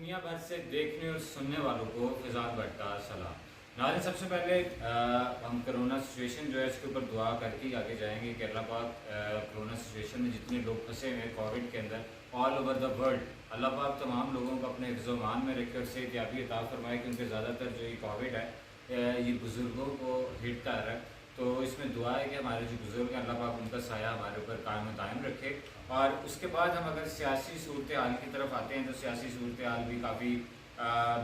दुनिया भर से देखने और सुनने वालों को फिजान भट्ट का सलाम। नाज़रीन, सबसे पहले हम कोरोना सिचुएशन जो है इसके ऊपर दुआ करके ही आगे जाएंगे कि अल्लाह पाक कोरोना सिचुएशन में जितने लोग फंसे हुए हैं कोविड के अंदर ऑल ओवर द वर्ल्ड, अल्लाह पाक तमाम लोगों को अपने हिफ्ज़-ओ-मान में रखे और सेहतयाबी अता फरमाए। क्योंकि ज़्यादातर जो ये कोविड है ये बुज़ुर्गों को हिट कर रहा है। तो इसमें दुआ है कि हमारे जो बुज़ुर्ग हैं अल्लाह पाक उनका साया हमारे ऊपर कायम दायम रखे। और उसके बाद हम अगर सियासी सूरत हाल की तरफ आते हैं तो सियासी सूरत हाल भी काफ़ी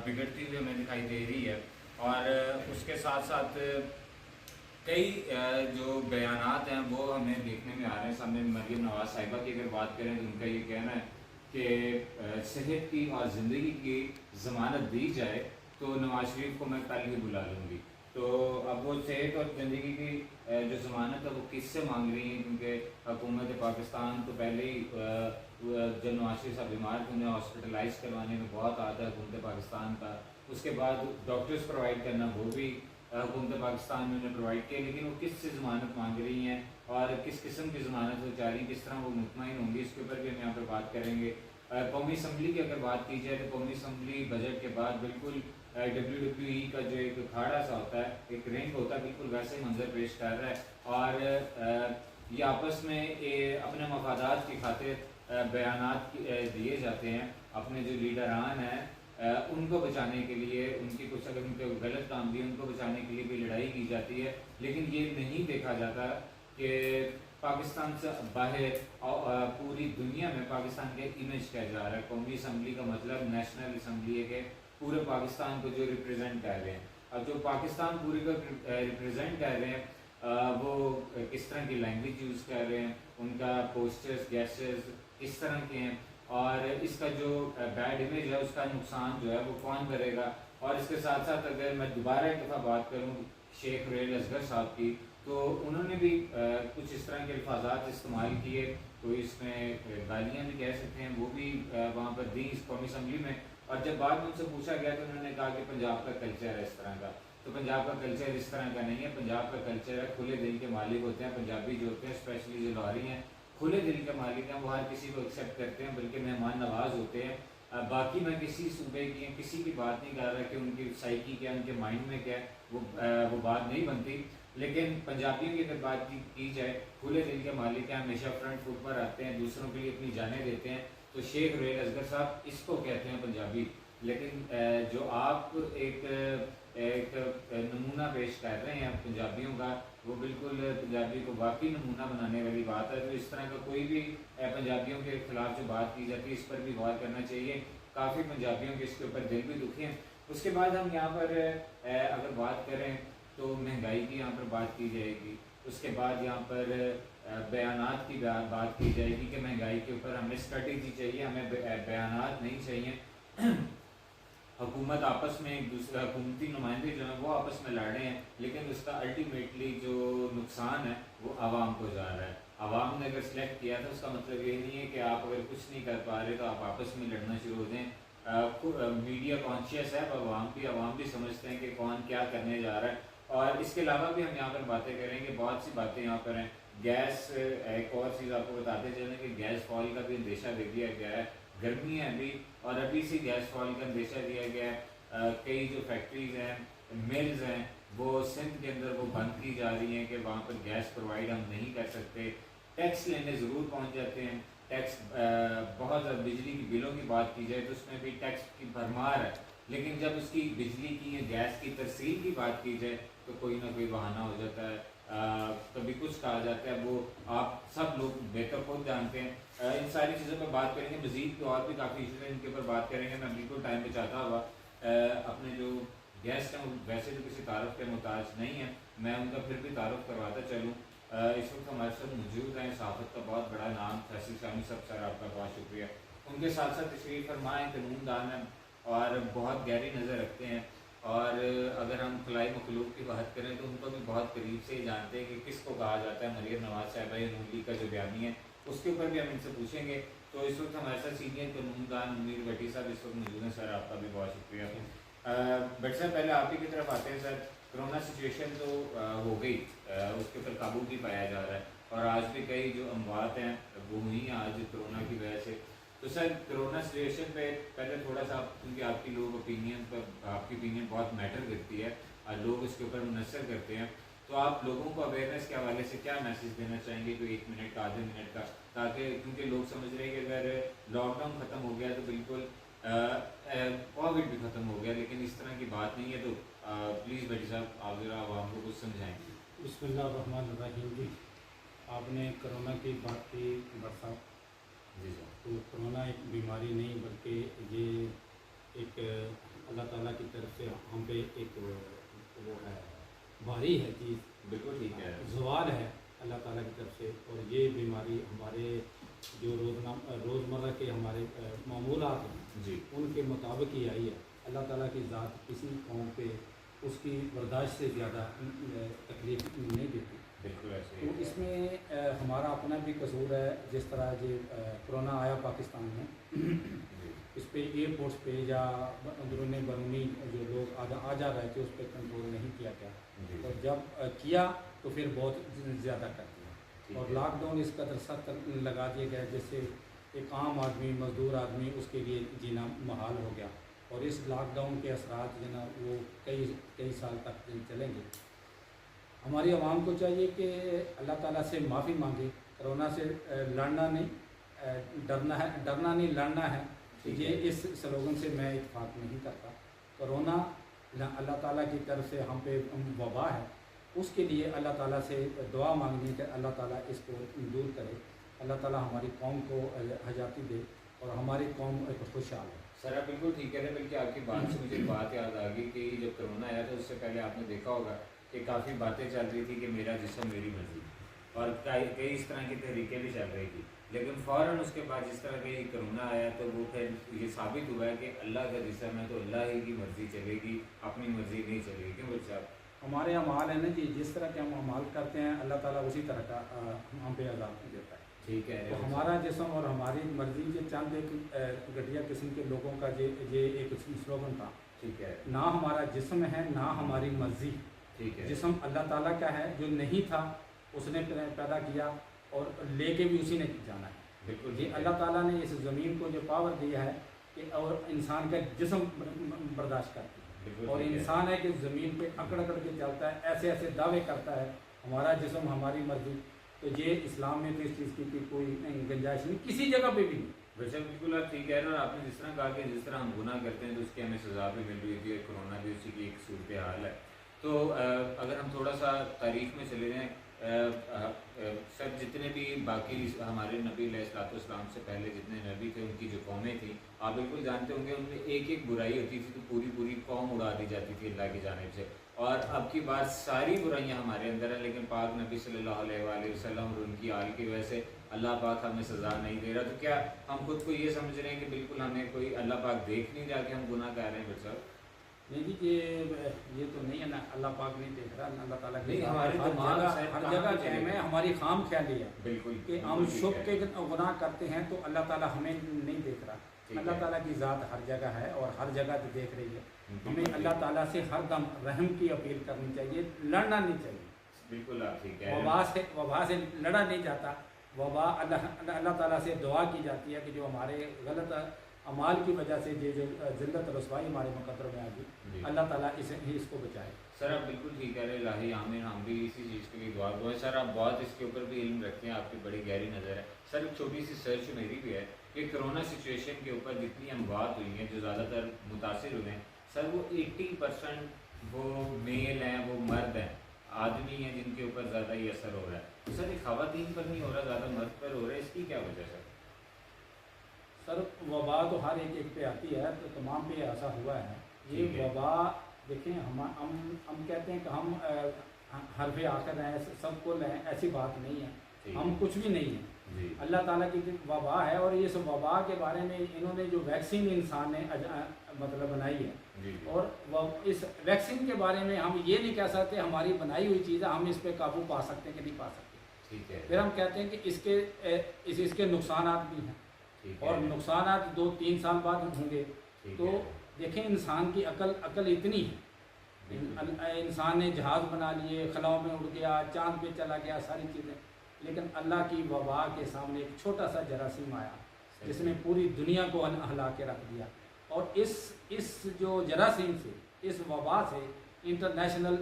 बिगड़ती हुई हमें दिखाई दे रही है। और उसके साथ साथ कई जो बयानात हैं वो हमें देखने में आ रहे हैं। सामने मरीम नवाज साहिबा की अगर बात करें तो उनका ये कहना है कि सेहत की और ज़िंदगी की ज़मानत दी जाए तो नवाज शरीफ को मैं कल ही बुला लूँगी। तो अब वो सेहत और ज़िंदगी की जो ज़मानत है वो किससे मांग रही है? क्योंकि हुकूमत पाकिस्तान तो पहले ही जब नवाज शरीफ साहब बीमार थे उन्हें हॉस्पिटलाइज करवाने में बहुत आता है हुकूमत पाकिस्तान का। उसके बाद डॉक्टर्स प्रोवाइड करना वो भी हुकूमत पाकिस्तान में उन्हें प्रोवाइड किया। लेकिन वो किस से ज़मानत मांग रही हैं और किस किस्म की ज़मानत वो चाह रही हैं, किस तरह वो मुतमईन होंगी, इसके ऊपर भी हम यहाँ पर बात करेंगे। कौमी असम्बली की अगर बात की जाए तो कौमी असम्बली बजट के बाद बिल्कुल WWE का जो एक अखाड़ा सा होता है, एक रिंग होता है, बिल्कुल वैसे ही मंजर पेश कर रहा है। और ये आपस में अपने मफादात की खातिर बयानात दिए जाते हैं। अपने जो लीडरान हैं उनको बचाने के लिए, उनकी कुछ अगर उनके गलत काम दिए उनको बचाने के लिए भी लड़ाई की जाती है। लेकिन ये नहीं देखा जाता कि पाकिस्तान से बाहर और पूरी दुनिया में पाकिस्तान का इमेज क्या जा रहा है। कौमी असम्बली का मतलब नेशनल असम्बली है कि पूरे पाकिस्तान को जो रिप्रेजेंट कर रहे हैं। अब जो पाकिस्तान पूरे को रिप्रेजेंट कर रहे हैं वो किस तरह की लैंग्वेज यूज़ कर रहे हैं, उनका पोस्टर्स गेस्टर्स किस तरह के हैं और इसका जो बैड इमेज है उसका नुकसान जो है वो कौन करेगा। और इसके साथ साथ अगर मैं दोबारा एक दफ़ा बात करूँ शेख रेल असगर साहब की, तो उन्होंने भी कुछ इस तरह के अल्फाजात इस्तेमाल किए। तो इसमें गालियाँ भी कह सकते हैं, वो भी वहाँ पर दी इस कौमी असम्बली में। और जब बाद में उनसे पूछा गया तो उन्होंने कहा कि पंजाब का कल्चर है इस तरह का। तो पंजाब का कल्चर इस तरह का नहीं है। पंजाब का कल्चर है खुले दिल के मालिक होते हैं। पंजाबी जो होते हैं स्पेशली जो लाहौरी हैं खुले दिल के मालिक हैं, वो हर किसी को एक्सेप्ट करते हैं, बल्कि मेहमान नवाज होते हैं। बाकी मैं किसी सूबे की किसी की बात नहीं कर रहा कि उनकी साइकी क्या, उनके माइंड में क्या है, वो बात नहीं बनती। लेकिन पंजाबियों की अगर बात की जाए, खुले दिल के मालिक हैं, हमेशा फ्रंट फुट पर आते हैं, दूसरों के लिए अपनी जानें देते हैं। तो शेख रेल असगर साहब इसको कहते हैं पंजाबी। लेकिन जो आप एक नमूना पेश कर रहे हैं पंजाबियों का, वो बिल्कुल पंजाबी को वाकई नमूना बनाने वाली बात है। तो इस तरह का कोई भी पंजाबियों के खिलाफ जो बात की जाती है इस पर भी गौर करना चाहिए। काफ़ी पंजाबियों के इसके ऊपर दिल भी दुखी हैं। उसके बाद हम यहाँ पर अगर बात करें तो महंगाई की यहाँ पर बात की जाएगी। उसके बाद यहाँ पर बयानात की बात की जाएगी कि महंगाई के ऊपर हमें स्ट्रेटेजी चाहिए, हमें बयानात नहीं चाहिए। हुकूमत आपस में एक दूसरे हुकूमती नुमाइंदे जो हैं वो आपस में लड़ रहे हैं, लेकिन उसका अल्टीमेटली जो नुकसान है वो आवाम को जा रहा है। आवाम ने अगर सेलेक्ट किया था उसका मतलब ये नहीं है कि आप अगर कुछ नहीं कर पा रहे तो आप आपस में लड़ना शुरू हो जाएँ। मीडिया कॉन्शियस है, आवाम भी समझते हैं कि कौन क्या करने जा रहा है। और इसके अलावा भी हम यहाँ पर बातें करेंगे, बहुत सी बातें यहाँ पर हैं। गैस एक और चीज़ आपको बताते चलें कि गैस फॉल का भी अंदेशा दे दिया गया है। गर्मी है अभी और अभी से गैस फॉल का अंदेशा दिया गया है। कई जो फैक्ट्रीज़ हैं, मिल्स हैं, वो सिंध के अंदर वो बंद की जा रही हैं कि वहाँ पर गैस प्रोवाइड हम नहीं कर सकते। टैक्स लेने ज़रूर पहुँच जाते हैं। टैक्स बहुत ज़्यादा, बिजली की बिलों की बात की जाए तो उसमें भी टैक्स की भरमार है। लेकिन जब उसकी बिजली की या गैस की तरसील की बात की जाए तो कोई ना कोई बहाना हो जाता है। कभी कुछ कहा जाता है, वो आप सब लोग बेहतर खुद जानते हैं। इन सारी चीज़ों पर बात करेंगे। मज़ीद तो और भी काफ़ी इशूज़ हैं, इनके ऊपर बात करेंगे। मैं बिल्कुल टाइम बचाता हुआ अपने जो गेस्ट हैं वैसे तो किसी तारुफ के मोहताज नहीं है, मैं उनका फिर भी तारुफ करवाता चलूँ। इस वक्त हमारे साथ मौजूद हैं सहाफ़त का बहुत बड़ा नाम फैसल शामी साहब, सर आपका बहुत शुक्रिया। उनके साथ साथ तशरीफ़ फरमाएँ कानूनदान हैं और बहुत गहरी नज़र रखते हैं। और अगर हम खलाई मखलूक की बात करें तो उनको भी बहुत करीब से ही जानते हैं कि किसको कहा जाता है। मरीम नवाज साहिबा या नून लीग का जो बयानी है उसके ऊपर भी हम इनसे पूछेंगे। तो इस वक्त हमारे साथ सीनियर कानूनदान मुनीर भट्टी साहब इस वक्त मौजूद हैं। सर आपका भी बहुत शुक्रिया। भट्ट साहब पहले आप ही की तरफ आते हैं। सर, कोरोना सिचुएशन तो हो गई, उसके ऊपर काबू भी पाया जा रहा है और आज भी कई जो अमवात हैं वो हुई हैं आज कोरोना की वजह से। तो सर कोरोना सिचुएशन पे पहले थोड़ा सा क्योंकि आपकी लोग ओपिनियन पर आपकी ओपिनियन बहुत मैटर करती है और लोग उसके ऊपर मुनसर करते हैं, तो आप लोगों को अवेयरनेस के हवाले से क्या मैसेज देना चाहेंगे, कोई 1 मिनट का, आधे मिनट का, ताकि क्योंकि लोग समझ रहे हैं कि अगर लॉकडाउन ख़त्म हो गया तो बिल्कुल कोविड भी ख़त्म हो गया, लेकिन इस तरह की बात नहीं है। तो प्लीज़ भाई साहब आप ज़रा आवाम को कुछ समझाएंगे। बिस्मिल्लाहिर्रहमानिर्रहीम जी, आपने कोरोना की बात की बरसात। जी सर। तो कोरोना एक बीमारी नहीं बल्कि ये एक अल्लाह ताला की तरफ से हम पे एक वो है, भारी है चीज़, बिल्कुल ठीक है। ज़वाल है अल्लाह ताला की तरफ से। और ये बीमारी हमारे जो रोज़मर्रा के हमारे मामूलात हैं जी उनके मुताबिक ही आई है। अल्लाह ताला की ज़ात किसी कौम पे उसकी बर्दाश्त से ज़्यादा तकलीफ नहीं देती। बिल्कुल ऐसे तो इसमें हमारा अपना भी कसूर है। जिस तरह ये कोरोना आया पाकिस्तान में, इस पे एयरपोर्ट्स पे या अंदरूनी बरूनी जो लोग आ जा रहे थे उस पर कंट्रोल नहीं किया गया, और जब किया तो फिर बहुत ज़्यादा कर दिया। और लॉकडाउन इस कदर सख्त लगा दिए गए जिससे एक आम आदमी, मज़दूर आदमी, उसके लिए जीना महाल हो गया। और इस लॉकडाउन के असरात जो ना वो कई साल तक चलेंगे। हमारी आवाम को चाहिए कि अल्लाह ताला से माफ़ी मांगे। कोरोना से लड़ना नहीं, डरना नहीं, लड़ना है। ये इस स्लोगन से मैं इत्तेफाक नहीं करता। कोरोना अल्लाह ताला की तरफ से हम पे वबा है, उसके लिए अल्लाह ताला से दुआ मांगनी कि अल्लाह ताला इसको दूर करे। अल्लाह ताला हमारी कौम को हयाती दे और हमारी कौम एक खुशहाल है। सर आप बिल्कुल ठीक कह रहे हैं, बल्कि आपकी बात से मुझे बात याद आ गई कि जब कोरोना आया तो उससे पहले आपने देखा होगा कि काफ़ी बातें चल रही थी कि मेरा जिस्म मेरी मर्जी, और कई इस तरह की तहरीकें भी चल रही थी। लेकिन फ़ौरन उसके बाद जिस तरह का ये कोरोना आया तो वो फिर ये साबित हुआ है कि अल्लाह का जिस्म है तो अल्लाह ही की मर्ज़ी चलेगी, अपनी मर्ज़ी नहीं चलेगी। क्यों बच्चा साहब? हमारे अमाल है ना जी, जिस तरह के हम अमाल करते हैं अल्लाह ताला उसी तरह का हम पे अज़ाब देता है। ठीक है। तो हमारा जिस्म और हमारी मर्ज़ी, ये चंद एक घटिया किस्म के लोगों का ये एक स्लोगन था। ठीक है। ना हमारा जिस्म है ना हमारी मर्ज़ी। ठीक है। जिस्म अल्लाह ताला का है, जो नहीं था उसने पैदा किया और लेके भी उसी ने जाना है। बिल्कुल ये अल्लाह ताला ने इस ज़मीन को जो पावर दिया है कि और इंसान का जिस्म बर्दाश्त करती है, और इंसान है कि ज़मीन पे अकड़ अकड़ के चलता है, ऐसे ऐसे दावे करता है हमारा जिस्म हमारी मर्ज़ी। तो ये इस्लाम में तो इस चीज़ की कोई गुंजाइश नहीं, किसी जगह पे भी नहीं। वैसे बिल्कुल आप ठीक कह रहे हैं, और आपने जिस तरह कहा कि जिस तरह हम गुनाह करते हैं तो उसकी हमें सज़ा भी मिल रही थी, कोरोना भी उसी की एक सूरत हाल है। तो अगर हम थोड़ा सा तारीख में चले जाएँ, सर जितने भी बाकी हमारे नबी अलैहिस्सलाम से पहले जितने नबी थे उनकी जो कौमें थी, आप बिल्कुल जानते होंगे उनमें एक एक बुराई होती थी तो पूरी पूरी कौम उड़ा दी जाती थी अल्लाह की जानिब से। और अब की बात सारी बुराइयां हमारे अंदर हैं, लेकिन पाक नबी सल्लल्लाहु अलैहि वसल्लम और उनकी आल की वजह से अल्लाह पाक हमें सज़ा नहीं दे रहा। तो क्या हम खुद को ये समझ रहे हैं कि बिल्कुल हमें कोई अल्लाह पाक देख नहीं रहा कि हम गुनाह कर रहे हैं? बच्चा नहीं जी, ये तो नहीं है ना, अल्लाह पाक नहीं देख रहा, अल्लाह ताला नहीं, हमारे दिमाग हर जगह कायम है। हमारी खाम ख्याली है बिल्कुल कि हम शुभ के गुनाह करते हैं तो अल्लाह ताला हमें नहीं देख रहा। अल्लाह ताला की ज़ात हर जगह है और हर जगह तो देख रही है। हमें अल्लाह ताला से हर दम रहम की अपील करनी चाहिए, लड़ना नहीं चाहिए। बिल्कुल आप ठीक है। वबा से लड़ा नहीं जाता। वबा अल्लाह ताला से दुआ की जाती है कि जो हमारे गलत अमाल की वजह से ये जो जिल्लत रसवाई हमारे मुकद्दर में आ गई, अल्लाह ताला इसको बचाए। सर आप बिल्कुल ठीक कह रहे हैं, लाही आमीन, हम भी इसी चीज़ के लिए दुआ करें। सर आप बहुत इसके ऊपर भी इल्म रखते हैं, आपकी बड़ी गहरी नज़र है। सर एक छोटी सी सर्च मेरी भी है कि कोरोना सिचुएशन के ऊपर जितनी अमवात हुई हैं, जो ज़्यादातर मुतासिर हुए हैं, सर वो 80% वो मेल हैं, वो मर्द हैं, आदमी हैं जिनके ऊपर ज़्यादा ही असर हो रहा है। तो सर ये ख़वातीन पर नहीं हो रहा, ज़्यादा मर्द पर हो रहा है, इसकी क्या वजह है? सर वबा तो हर एक पे आती है, तो तमाम पे ऐसा हुआ है। ये वबा देखें, हम कहते हैं कि हम हर पे आकर हैं, सब कुल हैं, ऐसी बात नहीं है। हम कुछ भी नहीं है, अल्लाह ताला की वबा है। और इस वबा के बारे में इन्होंने जो वैक्सीन इंसान ने मतलब बनाई है, और इस वैक्सीन के बारे में हम ये नहीं कह सकते हमारी बनाई हुई चीज़ है, हम इस पर काबू पा सकते हैं कि नहीं पा सकते। ठीक है। फिर हम कहते हैं कि इसके नुकसान भी हैं, और नुकसान 2-3 साल बाद होंगे। तो देखें, इंसान की अकल इतनी है, इंसान ने जहाज़ बना लिए, खलाओं में उड़ गया, चांद पे चला गया, सारी चीज़ें, लेकिन अल्लाह की वबा के सामने एक छोटा सा जरासीम आया, जिसने पूरी दुनिया को हिला के रख दिया। और इस जो जरासीम से, इस वबा से इंटरनेशनल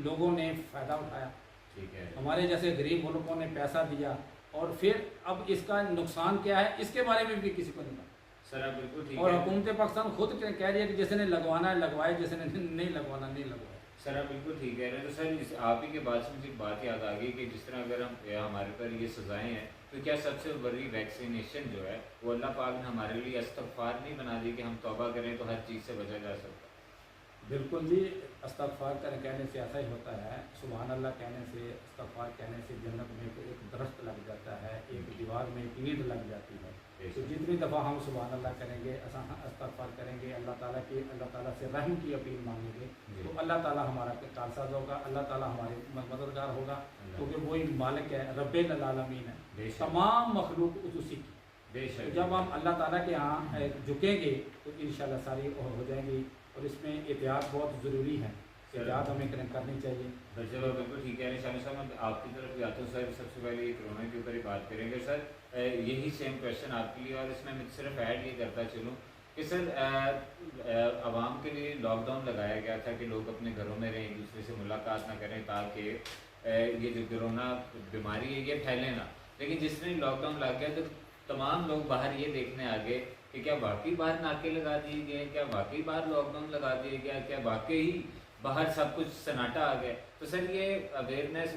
लोगों ने फ़ायदा उठाया। ठीक है। हमारे जैसे गरीब मुल्कों ने पैसा दिया, और फिर अब इसका नुकसान क्या है इसके बारे में भी किसी को नहीं पता। सर आप बिल्कुल ठीक और है। हुकूमत पाकिस्तान खुद कह रही है कि जिसने लगवाना है लगवाए, जिसने नहीं लगवाना नहीं लगवाए। सर आप बिल्कुल ठीक कह रहे हैं। तो सर आप ही के बाद से मुझे एक बात याद आ गई कि जिस तरह अगर हमारे पर ये सज़ाएँ हैं, तो क्या सबसे बड़ी वैक्सीनेशन जो है वो अल्लाह पाक ने हमारे लिए इस्तग़फ़ार नहीं बना दी कि हम तौबा करें तो हर चीज़ से बचा जा सकता है? बिल्कुल जी, इस्तग़फ़ार कहने से ऐसा ही होता है। सुबहान अल्लाह कहने से, इस्तग़फ़ार कहने से जन्नत में एक दरख्त लग जाता है, एक दीवार में एक ईंट लग जाती है। तो जितनी दफ़ा हम सुबहान अल्लाह करेंगे, इस्तग़फ़ार करेंगे, अल्लाह ताला से रहम की अपील मांगेंगे, तो अल्लाह ताला हमारा कारसाज होगा, अल्लाह ताला हमारे मददगार होगा, क्योंकि वही मालिक है, रब्बिल आलमीन है, तमाम मखलूक उसी की। तो जब हम अल्लाह ताला के यहाँ झुकेंगे तो इंशाल्लाह सारी हो जाएंगी। और इसमें एहतियात बहुत ज़रूरी है, एहतियात हमें करनी चाहिए। जब आप बिल्कुल ठीक कह रहे हैं शामिल साहब, मैं आपकी तरफ भी आता हूँ। सर सबसे पहले कोरोना के ऊपर ही बात करेंगे। सर यही सेम क्वेश्चन आपके लिए, और इसमें मैं सिर्फ ऐड ये करता चलूँ कि सर आवाम के लिए लॉकडाउन लगाया गया था कि लोग अपने घरों में रहें, एक दूसरे से मुलाकात ना करें, ताकि ये जो कोरोना बीमारी है ये फैले ना। लेकिन जिसने लॉकडाउन लग गया तो तमाम लोग बाहर ये देखने आ गए कि क्या वाकई बाहर नाके लगा दिए गए, क्या वाकई बाहर लॉकडाउन लगा दिया गया, क्या वाकई बाहर सब कुछ सन्नाटा आ गया। तो सर ये अवेयरनेस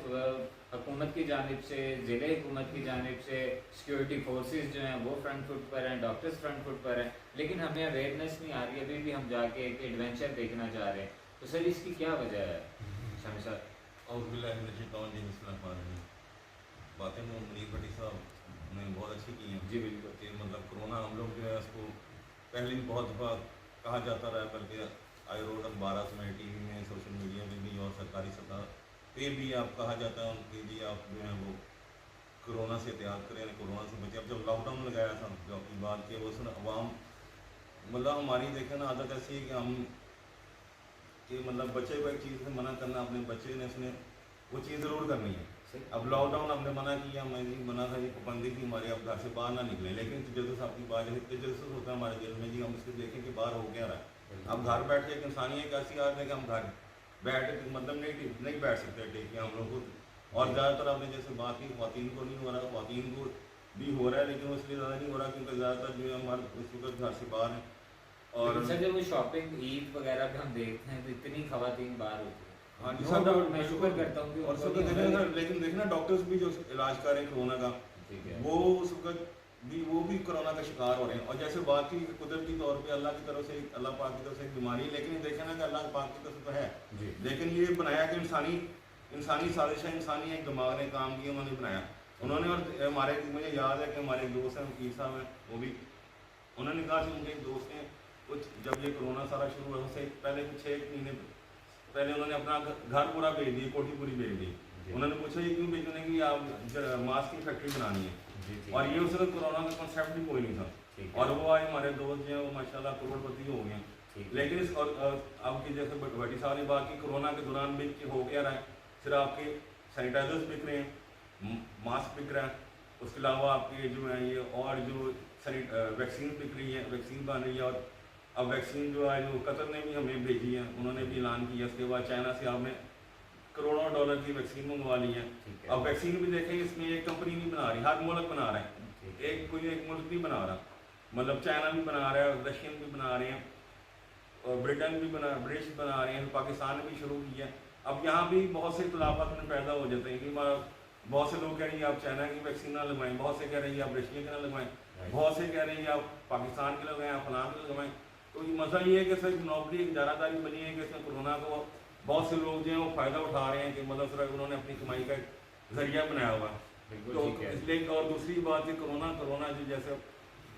हुकूमत की जानिब से, ज़िले हुकूमत की जानिब से, सिक्योरिटी फोर्सेस जो हैं वो फ्रंट फुट पर हैं, डॉक्टर्स फ्रंट फुट पर हैं, लेकिन हमें अवेयरनेस नहीं आ रही। अभी भी हम जाके एक एडवेंचर देखना चाह रहे हैं। तो सर इसकी क्या वजह है शामिल साहब? बातें मुनीर भट्टी साहब ने बहुत अच्छी की हैं। जी बिल्कुल। कि मतलब कोरोना हम लोग जो है उसको पहले भी बहुत दफ़ा कहा जाता रहा, बल्कि आई रोड अखबार में, टीवी में, सोशल मीडिया में भी और सरकारी सतह पे भी आप कहा जाता है कि जी आप जो है वो कोरोना से एहतियात करें, कोरोना से बचे। अब जब लॉकडाउन लगाया था, जो आपकी बात की, वो सुन अवाम मतलब हमारी देखें ना आदत ऐसी है कि हम कि मतलब बच्चे को एक चीज़ से मना करना, अपने बच्चे ने उसने वो चीज़ ज़रूर करनी है। अब लॉकडाउन हमने मना किया, मैंने मना था, ये पाबंदी थी हमारे, अब घर से बाहर ना निकलें। लेकिन तजस्सुस आपकी बात है, तजस्सुस होता है हमारे दिल में जी, हम इसको देखें कि बाहर हो क्या रहा है। अब घर बैठ के एक इंसानी एक ऐसी आदत है कि हम घर बैठ के मतलब नहीं बैठ सकते टेक के हम लोग को। और ज़्यादातर आपने जैसे बात की ख़वातीन को नहीं हो रहा, ख़वातीन को भी हो रहा है, लेकिन इसलिए ज़्यादा नहीं हो रहा क्योंकि ज़्यादातर जो है हमारे उस वक्त घर से बाहर हैं। और सर जब वो शॉपिंग ईद वगैरह पे हम देखते हैं तो इतनी ख़वातीन बाहर होती है। हाँ जी नो सर, डाउट मैं शुक्र करता हूँ कि और सब लेकिन देखना डॉक्टर्स भी जो इलाज कर रहे हैं कोरोना का, वो उस वक्त भी वो भी कोरोना का शिकार हो रहे हैं। और जैसे बात की कुदरती तौर पे अल्लाह की तरफ से, अल्लाह पाक की तरफ से एक बीमारी है, लेकिन देखे ना कि अल्लाह पाक की तरफ से तो है, लेकिन ये बनाया कि इंसानी साजिश है, इंसानी एक दिमाग ने काम किया, उन्होंने बनाया उन्होंने। और हमारे मुझे याद है कि हमारे एक दोस्त हैं वकील साहब हैं, वो भी उन्होंने कहा कि उनके एक दोस्त हैं कुछ जब ये कोरोना सारा शुरू हुआ उससे पहले कुछ 6 महीने पहले उन्होंने अपना घर पूरा भेज दिया, कोठी पूरी भेज दी। उन्होंने पूछा ये क्यों भेजने की, आप मास्क की फैक्ट्री बनानी है। और ये उस वक्त कोरोना का कॉन्सेप्ट भी कोई नहीं था। और वो आज हमारे दोस्त जो हैं वो माशाल्लाह करोड़पति हो गए हैं। लेकिन इस और अब की जैसे भट्टी साहब ने बात की, कोरोना के दौरान भी हो क्या रहा है, सिर्फ आपके सैनिटाइजर्स बिक रहे हैं, मास्क बिक रहा है, उसके अलावा आपके जो है ये और जो वैक्सीन बिक रही है, वैक्सीन बन रही है। और अब वैक्सीन जो है जो कतर ने भी हमें भेजी है, उन्होंने भी ऐलान किया। उसके बाद चाइना से हमने करोड़ों डॉलर की वैक्सीन मंगवा ली है। अब वैक्सीन भी देखें, इसमें एक कंपनी नहीं बना रही, हर मुल्क बना रहा है, कोई एक मुल्क नहीं बना रहा। मतलब चाइना भी बना रहा है, रशियन भी बना रहे हैं, और ब्रिटेन भी ब्रिटिश बना रहे हैं, पाकिस्तान ने भी शुरू किया। अब यहाँ भी बहुत से इख्तलाफात में पैदा हो जाते हैं कि बहुत से लोग कह रहे हैं आप चाइना की वैक्सीन ना लगवाएं, बहुत से कह रहे हैं आप रशिया की ना लगवाएं, बहुत से कह रहे हैं आप पाकिस्तान की लगवाएं, आप फलां की लगवाएं। तो ये मसला ये है कि सर नौकरी एक जारादारी बनी है कि इसमें कोरोना को बहुत से लोग जो हैं वो फ़ायदा उठा रहे हैं कि मतलब सर उन्होंने अपनी कमाई का जरिया बनाया हुआ। तो इसलिए और दूसरी बात है कोरोना जो जैसे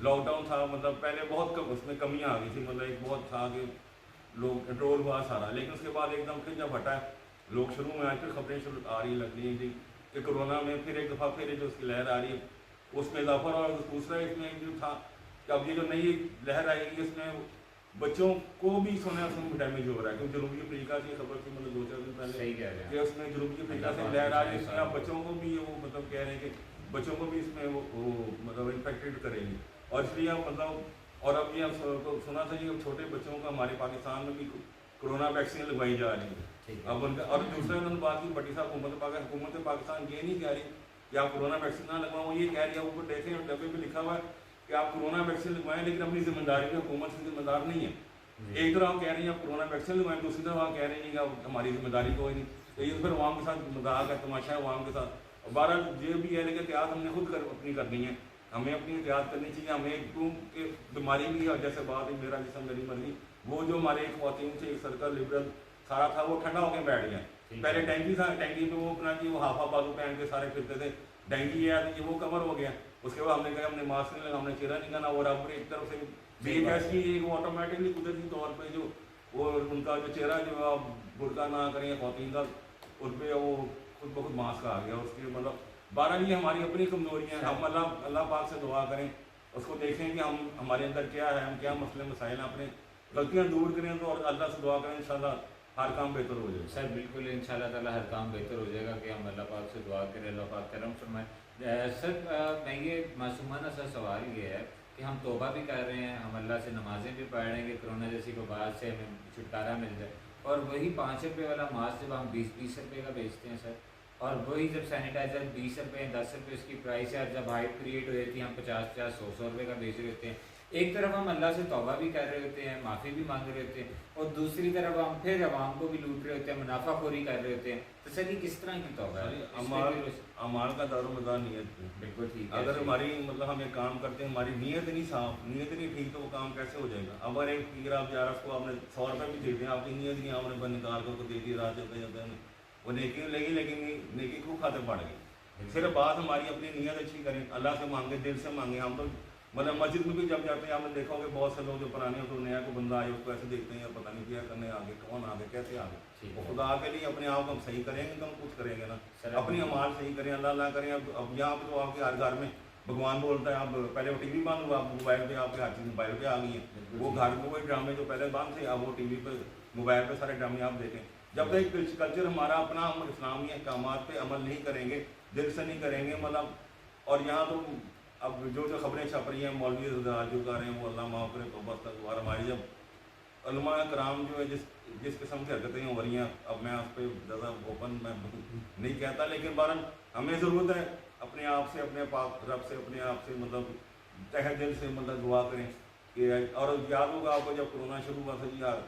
लॉकडाउन था, मतलब पहले बहुत उसमें कमियाँ आ गई थी, मतलब एक बहुत था कि लोग कंट्रोल हुआ सारा, लेकिन उसके बाद एकदम फिर जब हटा लोग शुरू में आए फिर खबरें शुरू आ रही लग रही हैं जी कि कोरोना में फिर एक दफ़ा फिर जो उसकी लहर आ रही है उसमें इजाफा। और दूसरा इसमें जो था कि अब ये जो नई लहर आएगी इसमें बच्चों को भी सोने में डैमेज हो रहा है, क्योंकि जनूबी अफ्रीका की खबर थी मतलब 2-4 दिन पहले सही कह रहे हैं कि उसमें जनूबी अफ्रीका से लहर आ रही है, बच्चों को भी वो मतलब कह रहे हैं कि बच्चों को भी इसमें वो मतलब इन्फेक्टेड करेगी। और इसलिए मतलब और अब ये तो सुना था जी, अब छोटे बच्चों का हमारे पाकिस्तान में भी कोरोना वैक्सीन लगवाई जा रही है। अब उनका और दूसरा उन्होंने बात की बड़ी साहब हुकूमत पाकिस्तान ये नहीं कह रही कि आप कोरोना वैक्सीन ना लगवाओ, वो ये कह रही है ऊपर देखें और डब्बे पे लिखा हुआ है कि आप कोरोना वैक्सीन लगवाएं, लेकिन अपनी जिम्मेदारी में हुकूमत की जिम्मेदार नहीं है। एक तरफ हम कह रही हैं आप कोरोना वैक्सीन लगवाएं, दूसरी तरफ आप कह रहे हैं कि हमारी जिम्मेदारी कोई नहीं। तो ये फिर अवाम के साथ मजाक है, तमाशा है अवाम के साथ। बहरहाल ये भी है, लेकिन एहतियात हमने खुद अपनी करनी है, हमें अपनी एहतियात करनी चाहिए। हमें क्योंकि बीमारी भी है, जैसे बात है मेरा जिसम मेरी मर्जी, वो जो हमारे एक ख्वातीन से एक सर्कल लिबरल सारा था वो ठंडा होकर बैठ गया। पहले टैंकी था, टैंकी में वो अपना जी वो हाफा बाजू पहन के सारे फिरते थे, डेंगी है तो वो कवर हो गया। उसके बाद हमने कहा हमने मास्क नहीं लगा, हमने चेहरा नहीं करना, और अब एक तरफ से भी ऐसी वो ऑटोमेटिकली कुदरती तौर पर जो वो उनका जो चेहरा जो आप बुरका ना करें ख्वातीन का, उस पर वो खुद ब खुद मास्क आ गया। उसके मतलब 12 ये हमारी अपनी कमजोरियाँ हैं। हम अल्लाह पाक से दुआ करें, उसको देखें कि हम हमारे अंदर क्या है, हम क्या मसले मसाइल हैं, अपने गलतियाँ दूर करें तो और अल्लाह से दुआ करें, इंशाल्लाह हर काम बेहतर हो जाएगा। सर बिल्कुल इंशाल्लाह ताला हर काम बेहतर हो जाएगा कि हम अल्लाह पाक से दुआ करें, अल्लाह पाक करम फरमाए। सर मैं ये मासूमाना सा सवाल ये है कि हम तौबा भी कर रहे हैं, हम अल्लाह से नमाजें भी पढ़ रहे हैं कि कोरोना जैसी वबा से हमें छुटकारा मिल जाए, और वही 5 रुपये वाला मास्क जब हम 20-20 रुपये का बेचते हैं सर, और वही जब सैनिटाइज़र 20 रुपये 10 रुपये उसकी प्राइस है, और जब हाइप क्रिएट हो जाती है हम 50-50 100-100 रुपये का बेच रहे होते हैं। एक तरफ हम अल्लाह से तौबा भी कर रहे होते हैं, माफ़ी भी मांग रहे होते हैं, और दूसरी तरफ हम फिर अवाम को भी लूट रहे होते हैं, मुनाफाखोरी कर रहे होते हैं। तो सर ये किस तरह की तौबा है? अमाल का दारोमदार नीयत। बिल्कुल ठीक है। अगर हमारी मतलब हम एक काम करते हैं, हमारी नीयत नहीं साफ, नीयत नहीं ठीक, तो वो काम कैसे हो जाएगा? अब अगर एक फिगर आप यार उसको आपने 100 रुपये भी दे दिए, आपकी नीयत नहीं, आपने बंद निकाल कर दे दी, रात चलते चलते वो नेकी लगी, लेकिन नेकी खूब खाते पड़ गई। सिर्फ बात हमारी अपनी नीयत अच्छी करें, अल्लाह से मांगे, दिल से मांगे। हम तो मतलब मस्जिद में भी जब जाते हैं आपने देखा होगा बहुत से लोग जो पुराने हो तो नया को बंदा आए उसको ऐसे देखते हैं, पता नहीं क्या करने आगे, कौन आगे, कैसे आगे। वो खुदा के लिए अपने आप को हम सही करेंगे तो हम कुछ करेंगे ना, अपनी अमाल सही करें, अल्लाह करें। अब यहाँ पर तो आपके हर घर में भगवान बोलता है, आप पहले वो टीवी बंद हुआ, आप मोबाइल पे आपके हर चीज़ मोबाइल पे आ गई है। वो घर में वही ड्रामे जो पहले बंद थे, अब वो टीवी पे मोबाइल पे सारे ड्रामे आप देखें। जब तक कल्चर हमारा अपना हम इस्लामी अहकामात पे अमल नहीं करेंगे, दिल से नहीं करेंगे मतलब। और यहाँ तो अब जो खबरें छप रही हैं मौलवी जो कर रहे हैं वो अल्लाह माफ़ करे, तो बस तक हमारी जब उलमा कराम जो है जिस किस्म की हरकतें हो रही हैं, अब मैं उस पर ज़्यादा ओपन मैं नहीं कहता, लेकिन बहरहाल हमें ज़रूरत है अपने आप से, अपने पाक रब से, अपने आप से मतलब तहे दिल से मतलब दुआ करें कि। और याद होगा आपको जब कोरोना शुरू हुआ था जी यार,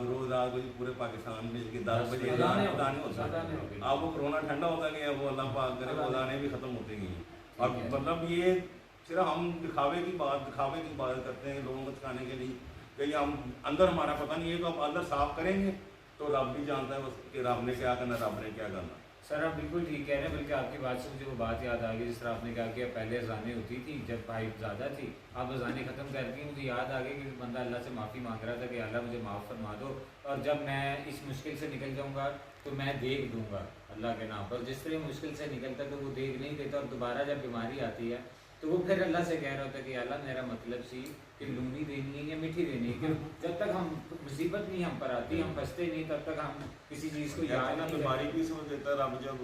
रोज़ रात को पूरे पाकिस्तान में 10 बजे अज़ान होता है। अब वो कोरोना ठंडा होता गया, वो अल्लाह पाक करे वो अज़ानें भी ख़त्म होती गई। और मतलब ये सिर्फ हम दिखावे की बात करते हैं लोगों को दिखाने के लिए कि हम अंदर हमारा पता नहीं है, तो हम अंदर साफ करेंगे तो रब भी जानता है बस कि रब ने क्या करना, रब ने क्या करना। सर आप बिल्कुल ठीक कह रहे हैं, बल्कि आपकी बात से मुझे वो बात याद आ गई जिस तरह आपने कहा कि पहले अज़ानें होती थी जब हाइप ज़्यादा थी, अब अज़ानें ख़त्म कर दी। मुझे याद आ गई कि बंदा अल्लाह से माफ़ी मांग रहा था कि अल्लाह मुझे माफ़ फरमा दो, और जब मैं इस मुश्किल से निकल जाऊँगा तो मैं देख दूँगा अल्लाह के नाम पर। जिस तरह मुश्किल से निकलता तो वो देख नहीं देता, और दोबारा जब बीमारी आती है तो वो फिर अल्लाह से कह रहा होता है कि अल्लाह मेरा मतलब सी कि लूनी देनी है या मीठी देनी है। जब तक हम मुसीबत नहीं हम पर आती, हम फंसते नहीं, तब तक हम किसी चीज़ को याद नहीं। बीमारी की समझ देता है रब, जब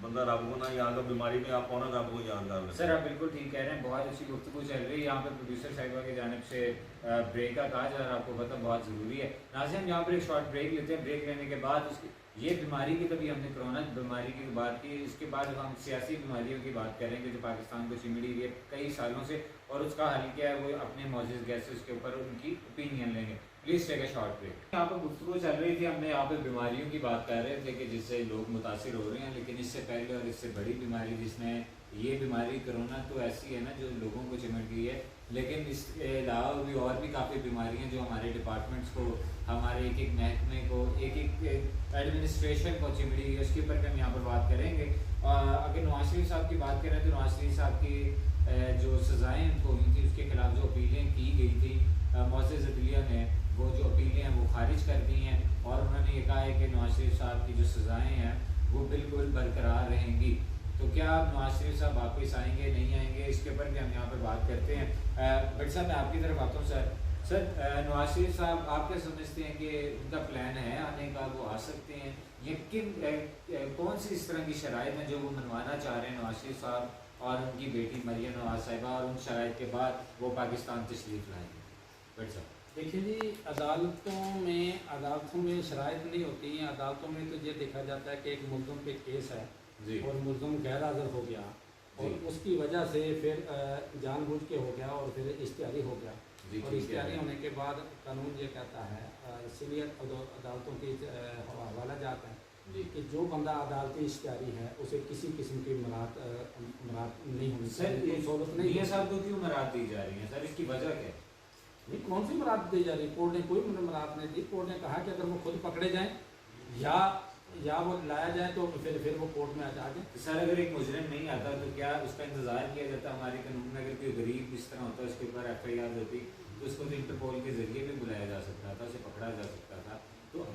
बंदा रब को ना याद हो बीमारी में आप कौन रब को याद कर रहे। सर आप बिल्कुल ठीक कह रहे हैं, बहुत अच्छी गुफ्तगू चल रही है। यहाँ पे प्रोड्यूसर साहिबा की जानिब से ब्रेक का कहा जा रहा है, आपको पता बहुत ज़रूरी है। नाज़रीन हम यहाँ पर एक शॉर्ट ब्रेक लेते हैं, ब्रेक लेने के बाद उसकी ये बीमारी की तभी हमने कोरोना बीमारी की बात की, इसके बाद हम सियासी बीमारियों की बात करेंगे जो पाकिस्तान को चिमड़ी रही है कई सालों से, और उसका हल क्या है वो अपने मौजूद गेस्ट्स के ऊपर उनकी ओपिनियन लेंगे। Please take a short break. यहाँ पर गुफ्तगू चल रही थी, हमने यहाँ पे बीमारियों की बात कर रहे थे कि जिससे लोग मुतासिर हो रहे हैं, लेकिन इससे पहले और इससे बड़ी बीमारी जिसमें ये बीमारी कोरोना तो ऐसी है ना जो लोगों को चिमट गई है, लेकिन इसके अलावा भी और भी काफ़ी बीमारियाँ जो हमारे डिपार्टमेंट्स को, हमारे एक एक महकमे को, एक एक एडमिनिस्ट्रेशन को चिमड़ी है, उसके ऊपर भी हम यहाँ पर बात करेंगे। अगर नवाज शरीफ साहब की बात करें तो नवाज शरीफ साहब की जो सज़ाएँ उनको हुई थी उसके खिलाफ जो अपीलें की गई थी, मुअज़्ज़ज़ अदलिया ने वो जो अपीलें हैं वो खारिज कर दी हैं, और उन्होंने ये कहा है कि नवाज शरीफ साहब की जो सज़ाएँ हैं वो बिल्कुल बरकरार रहेंगी। तो क्या नवाज शरीफ साहब वापस आएंगे नहीं आएंगे, इसके ऊपर भी हम यहाँ पर बात करते हैं। बट साहब मैं आपकी तरफ आता हूँ। सर नवाज शरीफ साहब आप क्या समझते हैं कि उनका प्लान है आने का, वो आ सकते हैं, या किन कौन सी इस तरह की शराइत हैं जो वो मनवाना चाह रहे हैं नवाज शरीफ साहब, और उनकी बेटी मरियम नवाज साहिबा, और उन शराइत के बाद वो पाकिस्तान तशरीफ़ लाएंगे? बट साहब देखिए जी, अदालतों में शराइत नहीं होती हैं। अदालतों में तो ये देखा जाता है कि एक मुल्ज़िम पे केस है जी और मुल्ज़िम गैर हाज़िर हो गया और जी उसकी वजह से फिर जानबूझ के हो गया और फिर इश्तिहारी हो गया। जी और ठीक इश्तिहारी है होने के बाद कानून ये कहता है, सीनियर अदालतों की हवाला जाता है जी। कि जो बंदा अदालती इश्तिहारी है उसे किसी किस्म की मराहत नहीं होनी सर चाहिए, कोई सहूलत नहीं मियां होनी साहब को क्यों मराहत दी जा रही है सर, इसकी वजह क्या है? नहीं, कौन सी मराहत दी जा रही? कोर्ट ने कोई मराहत नहीं दी। कोर्ट ने कहा कि अगर वो खुद पकड़े जाएं या वो लाया जाए तो फिर वो कोर्ट में आ जाए। तो सर अगर एक मुजरिम नहीं आता तो क्या उसका इंतजार किया जाता? हमारे कानून में अगर कोई गरीब इस तरह होता है उसके ऊपर FIR होती तो उसको तो इंटरपोल के जरिए भी बुलाया जा सकता था, उसे पकड़ा जा सकता था। तो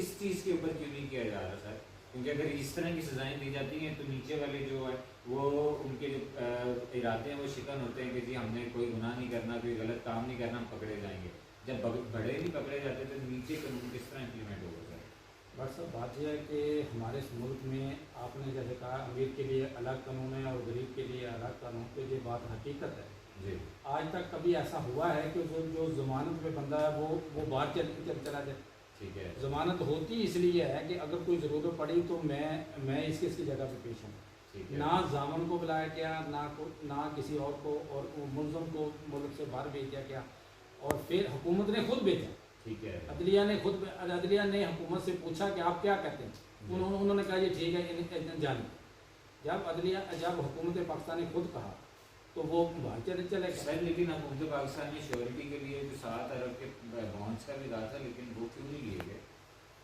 इस चीज़ के ऊपर क्यों नहीं किया जा रहा सर? क्योंकि अगर इस तरह की सजाएं दी जाती हैं तो नीचे वाले जो है वो उनके जो इरादे हैं वो शिकन होते हैं कि जी हमने कोई गुनाह नहीं करना, कोई गलत काम नहीं करना, हम पकड़े जाएंगे। जब बड़े नहीं पकड़े जाते तो नीचे कानून किस तरह इम्प्लीमेंट होगा सर? बट सर बात यह है कि हमारे इस मुल्क में आपने जैसे कहा अमीर के लिए अलग कानून है और गरीब के लिए अलग कानून, तो ये बात हकीकत है। जी आज तक कभी ऐसा हुआ है कि जो जमानत में बंदा है वो बाहर चला जाए? ठीक है जमानत होती इसलिए है कि अगर कोई ज़रूरत पड़ी तो मैं इसकी जगह पे पेश हूँ। ठीक है ना जामन को बुलाया गया, ना किसी और को, और मुल्ज़म को मुल्क से बाहर भेज दिया गया और फिर हुकूमत ने खुद भेजा। ठीक है अदलिया ने हुकूमत से पूछा कि आप क्या कहते हैं। उन्होंने कहा ये ठीक है, इन्हें जाने। जब हुकूमत पाकिस्तान ने खुद कहा तो वो बाहर चले गए। सर लेकिन हुकूमत पाकिस्तान ने श्योरिटी के लिए जो 7 अरब के बॉन्ड्स का भी कहा था, लेकिन वो क्यों नहीं लिए गए?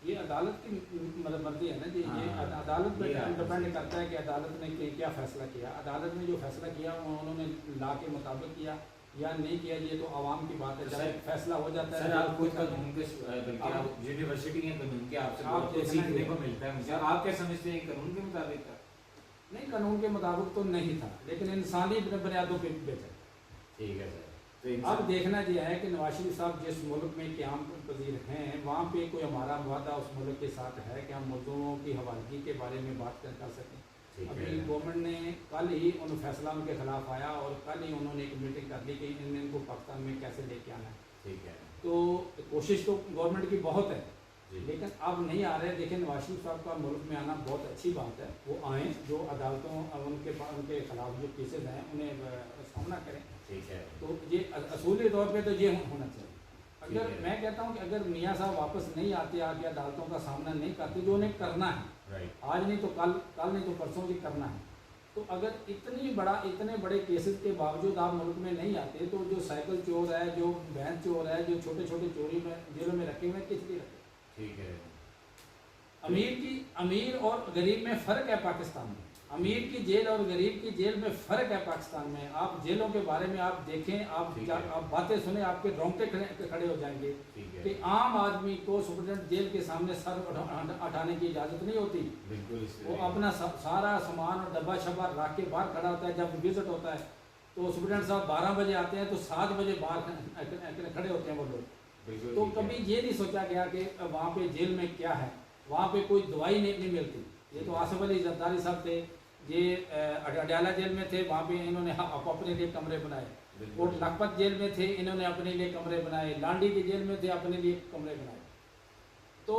ये अदालत की मतलब मर्जी है ना जी। ये हाँ, अदालत पर ये डिपेंड करता है कि अदालत ने क्या फैसला किया। अदालत ने जो फैसला किया उन्होंने ला के मुताबिक किया या नहीं किया, ये तो आवाम की बात है। सर, जब फैसला हो जाता है सर आप खुद कानून के बल्कि आप यूनिवर्सिटी हैं कानून के, आपसे आप बहुत कुछ देखना सीखने चाहिए। को मिलता है मुझे। आप क्या समझते हैं कानून के मुताबिक था? नहीं, कानून के मुताबिक तो नहीं था, लेकिन इंसानी बुनियादों पर बेहतर। ठीक है सर। तो अब देखना यह है कि नवाज शरीफ साहब जिस मुल्क में क़याम पजीर हैं वहाँ पे कोई हमारा वादा उस मुल्क के साथ है कि हम मुल्ज़िमों की हवालगी के बारे में बात कर सकें। ठीक अभी है गवर्नमेंट ने कल ही उन फैसला उनके खिलाफ आया और कल ही उन्होंने एक मीटिंग कर ली कि इनको पाकिस्तान में कैसे लेके आना है। ठीक है तो कोशिश तो गवर्नमेंट की बहुत है, जी लेकिन अब नहीं आ रहे। देखिए नवाज शरीफ साहब का मुल्क में आना बहुत अच्छी बात है। वो आएँ, जो अदालतों उनके खिलाफ जो केसेज हैं उन्हें सामना करें। ठीक है तो ये असूली तौर पे तो ये होना चाहिए। ठीक अगर है। मैं कहता हूँ कि अगर मियाँ साहब वापस नहीं आते, आके अदालतों का सामना नहीं करते, जो उन्हें करना है राइट आज नहीं तो कल नहीं तो परसों भी करना है, तो अगर इतने बड़े केसेस के बावजूद आप मुल्क में नहीं आते तो जो साइकिल चोर है, जो बैंक चोर है, जो छोटे छोटे चोरी में जेलों में रखे हुए हैं, किस लिए रखे? ठीक है अमीर और गरीब में फ़र्क है पाकिस्तान में। अमीर की जेल और गरीब की जेल में फ़र्क है पाकिस्तान में। आप जेलों के बारे में आप देखें, आप बातें सुने, आपके रोंगटे खड़े हो जाएंगे ठीक है कि आम आदमी को सुप्रीटेंडेंट जेल के सामने सर उठाने की इजाज़त नहीं होती। बिल्कुल वो अपना सारा सामान और डब्बा शब्बा रख के बाहर खड़ा होता है। जब विजिट होता है तो सुप्रीटेंडेंट साहब 12 बजे आते हैं तो 7 बजे बाहर खड़े होते हैं वो लोग। बिल्कुल तो ठीक है। कभी ये नहीं सोचा गया कि वहाँ पे जेल में क्या है, वहाँ पे कोई दवाई नहीं मिलती। ये तो आसिफ अली जरदारी साहब थे, ये अडयाला जेल में थे, वहाँ पे इन्होंने अपने लिए कमरे बनाए। बिल्कुल। और लखपत जेल में थे, इन्होंने अपने लिए कमरे बनाए। लांडी की जेल में थे, अपने लिए कमरे बनाए। तो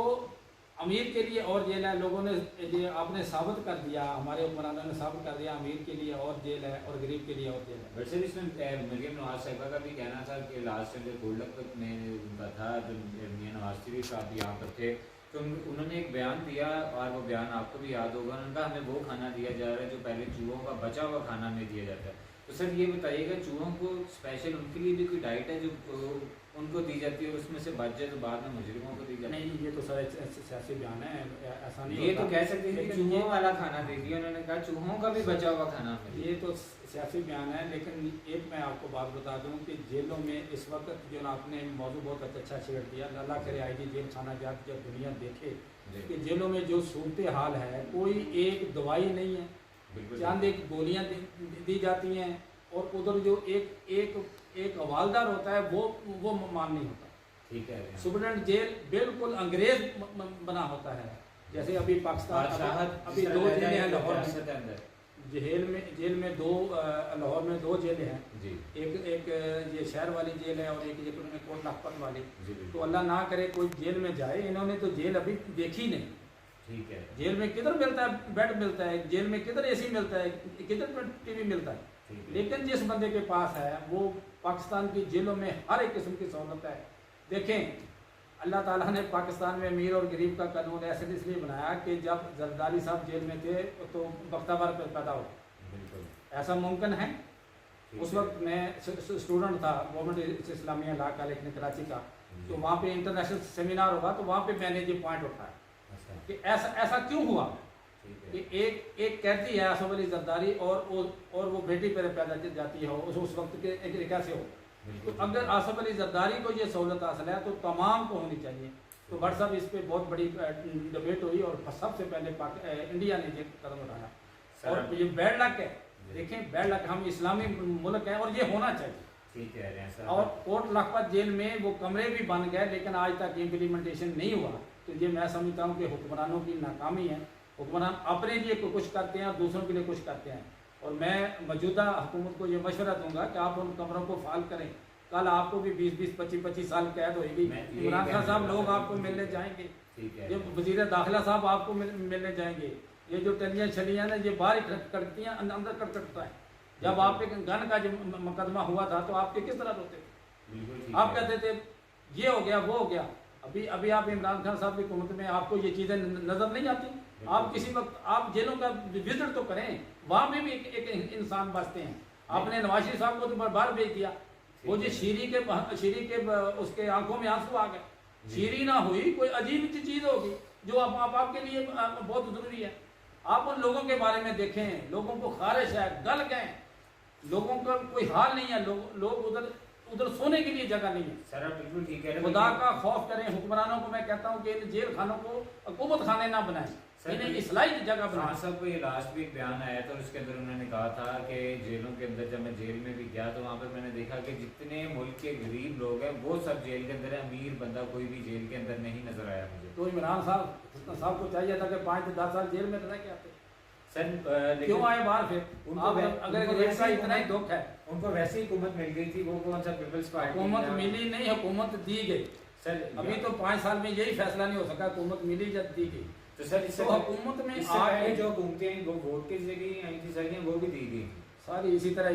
अमीर के लिए और जेल है, लोगों ने ये आपने साबित कर दिया, हमारे हुक्मरानों ने साबित कर दिया अमीर के लिए और जेल है और गरीब के लिए और जेल है। वैसे इसमें मरियम नवाज साहिबा का भी कहना था कि लास्ट टाइम जब गोल्डन में उनका था, जो मियां नवाज शरीफ साहब भी यहाँ पर थे, तो उन्होंने एक बयान दिया और वो बयान आपको भी याद होगा। उन्होंने कहा हमें वो खाना दिया जा रहा है जो पहले चूहों का बचा हुआ खाना हमें दिया जाता है। तो सर ये बताइएगा चूहों को स्पेशल उनके लिए भी कोई डाइट है जो उनको दी जाती है और उसमें से बच जाए तो बाद में मुजरिमों को दी जाती है? नहीं, ये तो सर सियासी बयान है, ऐसा नहीं ये होता। तो कह सकते हैं कि लेकिन चूहों वाला खाना दे दिया, उन्होंने कहा चूहों का भी बचा हुआ खाना हमें दिया। ये तो सियासी बयान है। लेकिन एक मैं आपको बात बता दूं कि जेलों में इस वक्त जो आपने मौजूद बहुत अच्छा छेड़ दिया, अल्लाह करे आईजी जेल खाना जब दुनिया देखे कि जेलों में जो सूरत हाल है, कोई एक दवाई नहीं है, बिल्कुल चंद एक गोलियां दी जाती हैं और उधर जो एक हवालदार होता है वो मान नहीं होता। ठीक है। सुप्रीटेंडेंट जेल बिल्कुल अंग्रेज बना होता है। जैसे अभी पाकिस्तान अभी 2 जेलें हैं लाहौर में, जेल में दो लाहौर में दो जेलें हैं। जी एक ये शहर वाली जेल है और एक ये कोट लखपत वाली। जी बिल्कुल। तो अल्लाह ना करे कोई जेल में जाए, इन्होंने तो जेल अभी देखी नहीं। ठीक है। जेल में किधर मिलता है बेड मिलता है, जेल में किधर एसी मिलता है, किधर टीवी मिलता है। ठीक है। लेकिन जिस बंदे के पास है वो पाकिस्तान की जेलों में हर एक किस्म की सहूलत है। देखें अल्लाह ताला ने पाकिस्तान में अमीर और गरीब का कानून ऐसे इसलिए बनाया कि जब जरदारी साहब जेल में थे तो बख्तावर पे पैदा हो, बिल्कुल ऐसा मुमकिन है। ठीक उस है। वक्त मैं स्टूडेंट था गवर्नमेंट इस्लामिया लॉ कॉलेज में कराची का, जी। तो वहाँ पे इंटरनेशनल सेमिनार होगा तो वहाँ पे मैंने ये पॉइंट उठाया अच्छा कि ऐसा क्यों हुआ ठीक कि है। एक कैदी है आसफ अली जरदारी और वो बेटी पर पैदा जाती है उस वक्त के एक कैसे हो। तो बिल्कुल। अगर आसफ अली जरदारी को ये सहूलत हासिल है तो तमाम को होनी चाहिए। तो भट्ट साहब इस पे बहुत बड़ी डिबेट हुई और सबसे पहले इंडिया ने ये कदम उठाया सर, और ये बैड लक है। देखें बैड लक, हम इस्लामी मुल्क हैं और ये होना चाहिए। ठीक कह रहे हैं सर। और कोट लखपत जेल में वो कमरे भी बन गए लेकिन आज तक इम्प्लीमेंटेशन नहीं हुआ। तो ये मैं समझता हूँ कि हुक्मरानों की नाकामी है। हुक्मरान अपने लिए कुछ करते हैं और दूसरों के लिए कुछ करते हैं। और मैं मौजूदा हुकूमत को ये मशवरा दूंगा कि आप उन कमरों को फाल करें। कल आपको भी 20-20, 25-25 साल कैद होगी। मैं यही इमरान खान कहने साहब वाला लोग था। आपको मिलने जाएंगे, ठीक है। ये वजीर दाखिला साहब आपको मिलने जाएंगे। ये जो टलियाँ छलियाँ ना ये बाहर कटती हैं, अंदर कटता है। जब आप पे गन का जो मुकदमा हुआ था तो आपके किस तरह होते थे? बिल्कुल ठीक आप है। कहते थे ये हो गया वो हो गया। अभी आप इमरान खान साहब की हुकूमत में आपको ये चीज़ें नजर नहीं आती। आप किसी वक्त आप जेलों का विजिट तो करें, वहाँ पे भी एक इंसान बचते हैं। आपने नवाज शरीफ साहब को तो बाहर भेज दिया। वो जो शीरी के उसके आंखों में आंसू आ गए। शीरी ना हुई कोई अजीब सी चीज़ होगी जो आपके लिए बहुत जरूरी है। आप उन लोगों के बारे में देखें, लोगों को खारिश है, गल गए, लोगों का कोई हाल नहीं है, लोग उधर सोने के लिए जगह नहीं है। सर आप बिल्कुल ठीक कह रहे हैं। खुदा का खौफ करें। हुक्मरानों को मैं कहता हूँ कि इन जेल खानों को हुकूमत खाने ना बनाएं, इन्हें इस्लाही जगह खान बनाएं। साहब को ये लास्ट भी एक बयान आया था और उसके अंदर उन्होंने कहा था कि जेलों के अंदर जब मैं जेल में भी गया तो वहाँ पर मैंने देखा कि जितने मुल्क के गरीब लोग हैं वो सब जेल के अंदर है। अमीर बंदा कोई भी जेल के अंदर नहीं नजर आया मुझे। तो इमरान साहब को चाहिए था कि 5 से 10 साल जेल में रह के आते। सर क्यों आए बाहर फिर? उनको अगर उनको रेप का वैसे ही इतना ही दुख है, उनको वैसे ही हुकूमत मिल गई थी। वो कौन सा पीपल्स पार्टी हुकूमत मिली नहीं, हुकूमत दी गई। सर अभी तो 5 साल में यही फैसला नहीं हो सका हुकूमत मिली या दी गई। तो सर इससे तो हुकूमत में इससे आगे पहले जो हुकूमतें वो वोट के जरिए आई थी सारी वो भी दी गई थी। सारी इसी तरह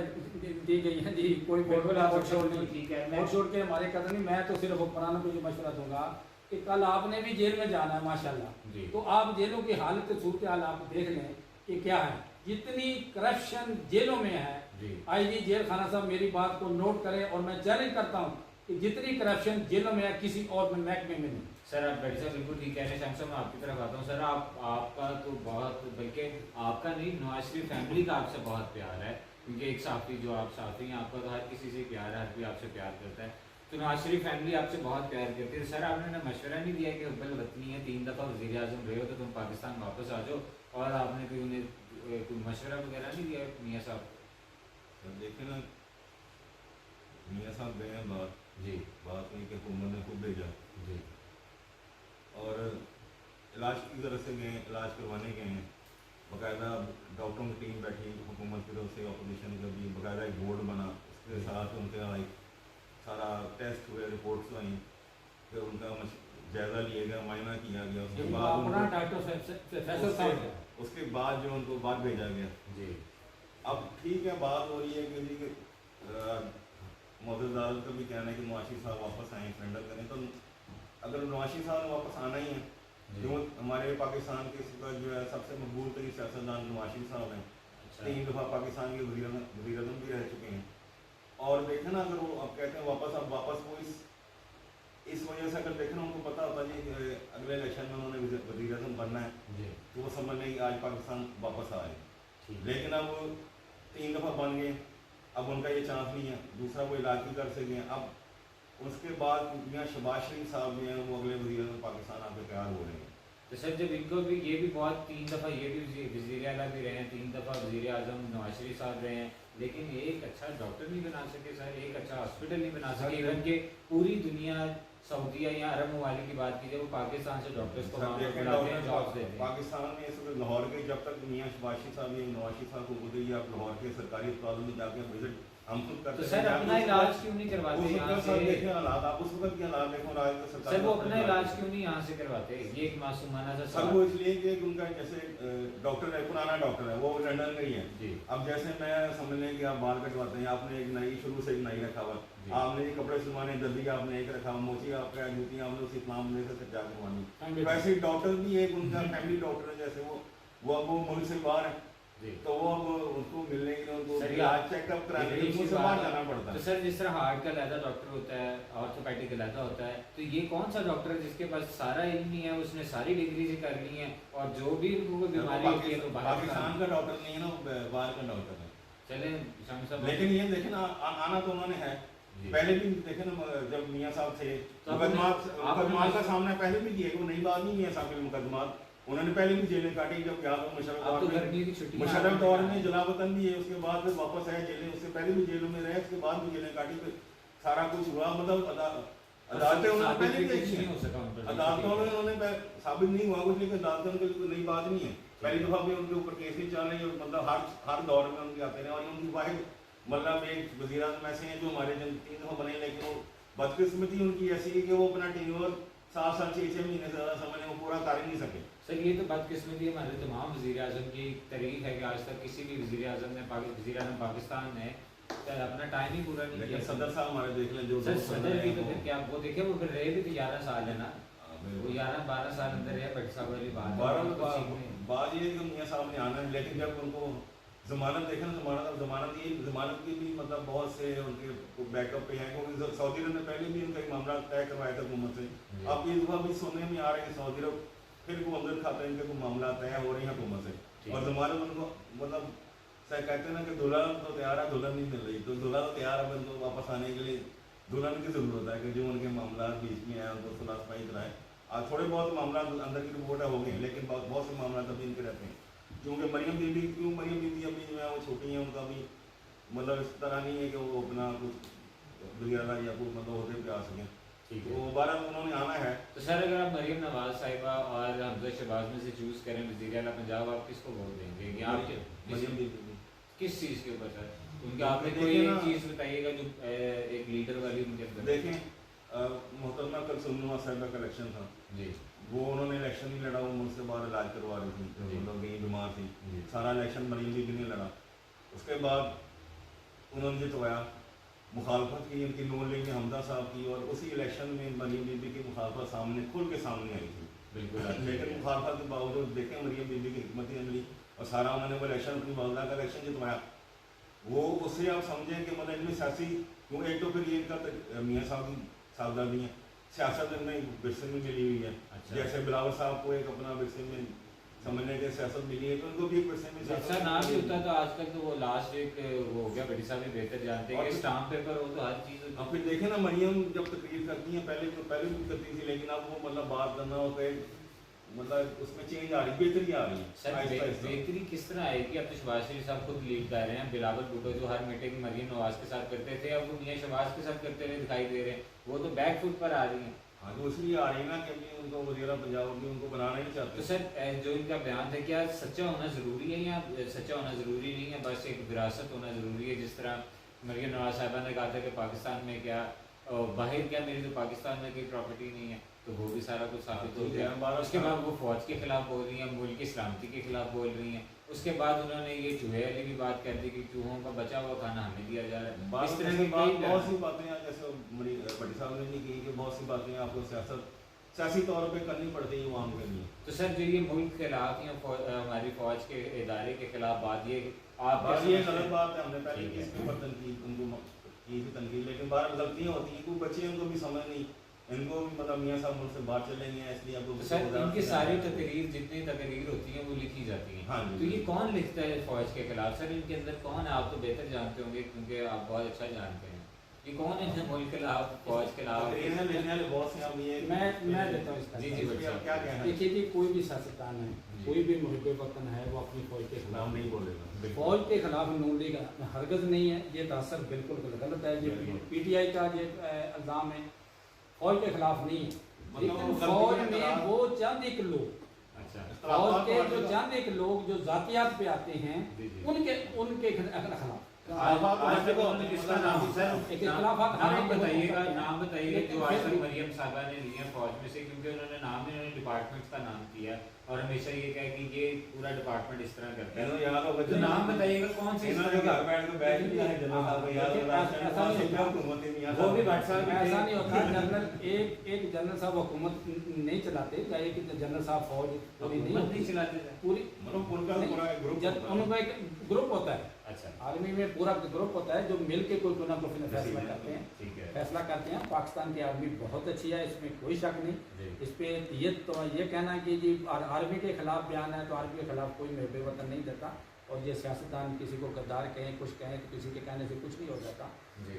दी गई है जी। कोई बिल्कुल आप वोट छोड़ बिल्कुल नहीं, ठीक है। वोट छोड़ के हमारे कदम नहीं। मैं तो सिर्फ हुक्मरानों को ये मशवरा दूंगा कि कल आपने भी जेल में जाना है माशाल्लाह, जी। तो आप जेलों की हालत सूरत हाल आप देख लें कि क्या है। जितनी करप्शन जेलों में है, जी। आईजी जेल खाना साहब मेरी बात को नोट करें और मैं चैलेंज करता हूँ कि जितनी करप्शन जेलों में है किसी और महकमे में नहीं। सर आप बैठे साहब बिल्कुल ठीक कह रहे हैं। शमसा मैं आपकी तरफ आता हूँ। सर आपका तो बहुत, बल्कि आपका नहीं, नवाज शरीफ फैमिली का आपसे बहुत प्यार है। क्योंकि एक साफ़ी जो आप साफ़ी हैं, आपका तो हर किसी से प्यार है, हर कोई आपसे प्यार करता है। तो नवाज शरीफ फैमिली आपसे बहुत प्यार करती है। सर आपने ना मशवरा नहीं दिया कि हुब्बल वतनी है, 3 दफ़ा वज़ीर आज़म रहे हो तो तुम पाकिस्तान वापस आ जाओ, और आपने कोई उन्हें कोई मशवरा वगैरह नहीं दिया मियाँ साहब? देखे ना, मियाँ साहब गए हैं बात जी हुई कि हुकूमत ने खुद भेजा जी। और इलाज की तरफ से गए, इलाज करवाने गए हैं। बाकायदा डॉक्टरों की टीम बैठी हुकूमत की तरफ से, अपोजिशन का भी बाकायदा एक बोर्ड बना, उसके साथ उनका एक सारा टेस्ट हुए, रिपोर्ट्स आई, फिर उनका जायज़ा लिया गया, मायना किया गया। उसके बाद अपना डॉक्टर फैसल साहब उसके बाद जो उनको बाहर भेजा गया जी। अब ठीक है, बात हो रही है कि जी मोहतरम अदालत का भी कहना है कि नवाशी साहब वापस आएँ, सरेंडर करें। तो अगर नवाशी साहब ने वापस आना ही है, जो हमारे पाकिस्तान के इसका जो है सबसे मकबूल तरीन सियासतदान नवाशी साहब हैं, 3 दफ़ा पाकिस्तान के वज़ीर आज़म भी रह चुके हैं। और देखें ना, अगर वो अब कहते हैं वापस वो इस वजह से अगर देखें ना, उनको पता होता जी अगले इलेक्शन में उन्होंने वज़ीर आज़म बनना है, जी। तो वो समझ लें कि आज पाकिस्तान वापस आए। ठीक। लेकिन अब 3 दफ़ा बन गए, अब उनका ये चांस नहीं है, दूसरा वो इलाज भी कर सकें। अब उसके बाद मियाँ शहबाज शरीफ साहब जो हैं वो अगले वज़ीर आज़म पाकिस्तान आके तैयार हो रहे हैं। तो सर जब इनको भी ये भी बहुत 3 दफ़ा ये भी वज़ीर आला भी रहे हैं, 3 दफ़ा वज़ीर आज़म नवाज शरीफ साहब रहे हैं, लेकिन एक अच्छा डॉक्टर नहीं बना सके सर, एक अच्छा हॉस्पिटल नहीं बना सके। इवन के पूरी दुनिया सऊदीया या अरब ममालिक की बात कीजिए, वो पाकिस्तान से डॉक्टर्स को सर, वहाँ देखें, बुलाते हैं, डॉक्टर जॉब्स देते हैं। पाकिस्तान में इस वक्त लाहौर के जब तक मियाँ शबाशी साहब या नवाशी साहब को बोलते या लाहौर के सरकारी अस्पतालों में जाके विजिट हम खुद करते तो सर अपना इलाज क्यों नहीं करवाते यहाँ सर से? देखें हालात, आप उस वक्त के हालात देखो, आज के सरकारी सर वो अपना अस्पताल इलाज क्यों नहीं यहाँ से करवाते? ये एक मासूमाना सा सर सवाल। वो इसलिए कि उनका जैसे डॉक्टर है, पुराना डॉक्टर है, वो लंदन का ही है। जी। अब जैसे मैं समझ लें कि आप बाल कटवाते हैं, आपने एक नई शुरू से एक नई रखा हुआ, जी। आपने ये कपड़े सिलवाने, जल्दी आपने एक रखा हुआ, मोची आपका जूतियाँ आपने उस इस्लाम में से जा करवानी। वैसे ही डॉक्टर भी एक उनका फैमिली डॉक्टर है, जैसे वो अब वो मुल्क से बाहर है, जी। तो वो अब उनको मिलने के लिए उनको सर, इलाज चेकअप कराने के लिए एक मुल्क से बात बाहर है। जाना पड़ता तो है। सर जिस तरह हार्ट का लहदा डॉक्टर होता है, ऑर्थोपेडिक का लहदा होता है, तो ये कौन सा डॉक्टर है जिसके पास सारा इल्म नहीं है, उसने सारी डिग्री से कर ली है, और जो भी उनको कोई बीमारी होती है तो बाहर पाकिस्तान का डॉक्टर नहीं है ना, वो बाहर का डॉक्टर है। चले शाम साहब। लेकिन ये देखे ना, आना तो उन्होंने है, जी। पहले भी देखे ना, जब मियाँ साहब थे तो मुकदमात का सामना पहले भी किया, वो नई बात नहीं मियाँ साहब के मुकदमात, उन्होंने पहले भी जेलें काटी, जब याद हो अब तो मुशर्रफ गर्मी की छुट्टी मुशर्रफ दौर में जलावतन भी है, उसके बाद फिर वापस आए जेलें, उससे पहले भी जेलों में रहे, उसके बाद भी जेलें काटी, फिर सारा कुछ हुआ, मतलब अदालतें उन्होंने पहले भी देखी हैं, हो सका उन पर। अदालतों में उन्होंने साबित नहीं हुआ कुछ, लेकिन अदालतों के कोई नई बात नहीं है, पहली दफा भी उनके ऊपर केस नहीं चल रही, और मतलब हर दौर में उनके आते रहे, और ये उनकी वाहिद मतलब एक वज़ीर आज़म ऐसे हैं जो हमारे जन 3 दफा बने, लेकिन वो बदकिस्मती उनकी ऐसी है कि वो अपना टेन्योर 7 साल 6 महीने से ज़्यादा समय वो पूरा कर ही नहीं सके। सर ये तो बदकिस्मती हमारे तमाम वज़ीर आज़म की तारीफ है कि आज तक किसी भी वज़ीर आज़म ने वज़ीर आज़म पाकिस्तान ने अपना टाइम ही पूरा नहीं लेकिन किया। सदर साहब हमारे देख लें, जो सर सदर की तो फिर क्या वो देखे, वो फिर रहे भी तो 11 साल है ना, वो 11-12 साल अंदर है, भट्ट साहब वाली बात है। बात ये है कि मियाँ साहब ने आना है, लेकिन जब उनको जमानत देखें ना, जमानत की भी मतलब बहुत से उनके बैकअप पे हैं, क्योंकि सऊदी अरब ने पहले भी उनका एक मामला तय करवाया था हुकूमत से। अब इस बार भी सुनने में आ रहा है कि सऊदी अरब फिर वो अंदर खाता है, इनके कोई मामला तय हो रही है हुकूमत से, और जमानत उनको मतलब सर कहते हैं ना कि दुल्हन तो तैयार है, दुल्हन नहीं मिल रही, तो दुल्हा तो तैयार है, उनको वापस आने के लिए दुल्हन की ज़रूरत है कि जो उनके मामला बीच में आए उनको सुलह सफाई कराएं। आज थोड़े बहुत मामला अंदर की रिपोर्ट हो गई, लेकिन बहुत से मामला तभी इनके रहते हैं, क्योंकि मरियम बीबी अभी जो है वो छोटी हैं, उनका भी मतलब इस तरह नहीं है कि वो अपना कुछ वगैरह या कुछ मतलब होते पे आ सकें, ठीक तो है। दोबारा उन्होंने आना है। तो सर अगर आप मरियम नवाज साहिबा और हमजा शहबाज में से चूज करें वज़ीर आला पंजाब, आप किसको वोट देंगे? या आप मरियम बीबी किस चीज़ के ऊपर सर? उनके आपने देखिए कोई ना, एक चीज़ बताइएगा जो एक लीडर वाली उनके अंदर। देखें, मोहतरमा कुलसुम नवाज साहिबा का इलेक्शन था जी। वो उन्होंने इलेक्शन नहीं लड़ा, वो मुझसे बाहर इलाज करवा रही थी, जी। मतलब कहीं बीमार थी, जी। सारा इलेक्शन मरीम बीबी नहीं लड़ा। उसके बाद उन्होंने जितवाया, मुखालफत की इनकी नून लीग ने हमदा साहब की, और उसी इलेक्शन में मरीम बीबी की मुखालफत सामने खुल के सामने आई थी, बिल्कुल। लेकिन मुखालफत के बावजूद देखें मरीम बीबी की हिकमत ही मिली, और सारा उन्होंने वो इलेक्शन अपनी वालदा का इलेक्शन जितवाया। वो उससे आप समझें कि मतलब इनमें सियासी, क्यों एक तो फिर ये इनका मियाँ साहब की सावधानी है, सियासत इनमें विरसे में मिली हुई है। अच्छा। जैसे बिलावल साहब को एक अपना विरसे में समझने के सियासत मिली है, तो उनको भी एक विरसे में ऐसा ना भी होता तो आज तक तो वो लास्ट एक वो हो गया, बड़ी साहब भी बेहतर जानते हैं कि स्टाम्प पेपर हो तो हर चीज़। अब फिर देखें ना, मरियम जब तकरीर करती हैं, पहले भी करती थी, लेकिन अब वो मतलब बात करना होता है, मतलब उसमें चेंज आ रही, बेहतरी आ रही है। सर बेहतरी किस तरह आएगी? अब तो शहबाज शरीफ साहब खुद लीड कर रहे हैं, बिलावल भुट्टो जो हर मीटिंग मरियम नवाज के साथ करते थे, अब वो मियाँ शहबाज के साथ करते हुए दिखाई दे रहे हैं, वो तो बैक फुट पर आ रही हैं। हाँ, तो इसलिए आ रही है ना कि उनको वज़ीर पंजाब की उनको बनाना ही चाहते। तो सर जो इनका बयान था, क्या सच्चा होना ज़रूरी है या सच्चा होना ज़रूरी नहीं है, बस एक विरासत होना ज़रूरी है? जिस तरह मरियम नवाज साहिबा ने कहा था कि पाकिस्तान में क्या बाहर क्या मेरी तो पाकिस्तान में कोई प्रॉपर्टी नहीं है, तो वो भी सारा कुछ साबित हो गया। उसके बाद वो फौज के खिलाफ बोल रही हैं, मुल्क की सलामती के खिलाफ बोल रही हैं। उसके बाद उन्होंने ये चूहे वाली भी बात कर दी कि चूहों का बचा हुआ खाना हमें दिया जा रहा है। इस तरह की बहुत सी बातें हैं, जैसे भट्टी साहब ने भी की कि बहुत सी बातें आपको सियासी तौर पे करनी पड़ती है आवाम के लिए। तो सर जो ये मुल्क के खिलाफ या हमारी फौज के इदारे के खिलाफ बात, ये आप ये गलत बात है, हमने पहले भी इसके ऊपर तनकीद उनको की थी तनकीद, लेकिन बाहर गलतियाँ होती हैं, कोई बच्चे उनको भी समझ नहीं, इनको भी मतलब मियाँ साहब मुझसे बाहर चलेंगे, इसलिए आपको तो सर इनकी सारी तकरीर जितनी तकरीर होती हैं वो लिखी जाती हैं। हाँ जी। तो ये कौन लिखता है फौज के खिलाफ? सर इनके अंदर कौन है? आप तो बेहतर जानते होंगे क्योंकि आप बहुत अच्छा जानते हैं, ये कौन है मुल्क के खिलाफ, फौज के खिलाफ? लिखने वाले बहुत से, अब ये मैं देता हूँ इसका। जी जी क्या क्या कहना है? देखिए कि कोई भी सियासतदान है, कोई भी मुल्क वतन है, वो अपनी फौज के खिलाफ नाम नहीं बोलेगा, फौज के खिलाफ नून लीग हरगज़ नहीं है, ये तासर बिल्कुल गलत है। ये PTI का ये इल्ज़ाम है। फौज के खिलाफ नहीं है, मतलब लेकिन वो फौज गलती है में वो चंद एक लोग, अच्छा फौज के जो चंद एक लोग जो जातियात पे आते हैं जी, जी। उनके खिलाफ आज तक उन्होंने किसका नाम सर इख्तिलाफात हर नाम एक जगह बताइएगा, हो सकते हैं। नाम बताइएगा लेकिन जो आज फिर तक भी- मरियम साहबा ने लिए हैं फौज में से, क्योंकि उन्होंने नाम ही उन्होंने डिपार्टमेंट का नाम किया और हमेशा ये कहा कि ये पूरा डिपार्टमेंट इस तरह करता है। इन्होंने याद होगा तो नाम बताइएगा कौन सी इस इन्होंने तरह जो घर की- बैठ के बैठ किया है जनरल साहब को याद होगा ऐसा नहीं होता। हुकूमत ही नहीं वो भी भट्ट साहब भी ऐसा थे। नहीं होता। जनरल एक जनरल साहब हुकूमत नहीं चलाते, या एक जनरल साहब फौज पूरी नहीं हुकूमत नहीं होती, चलाते थे। पूरी मतलब उनका नहीं, पूरा ग्रुप जब उनका एक ग्रुप होता है, अच्छा आर्मी में पूरा ग्रुप होता है जो मिल के कोई ना कोई फैसला करते हैं, ठीक है फैसला करते हैं। पाकिस्तान की आर्मी बहुत अच्छी है, इसमें कोई शक नहीं। जी इस पे ये कहना कि जी आर्मी के खिलाफ बयान है तो आर्मी के खिलाफ कोई महबे वतन नहीं देता, और ये सियासतदान किसी को गद्दार कहें कुछ कहें तो किसी के कहने से कुछ नहीं हो जाता। जी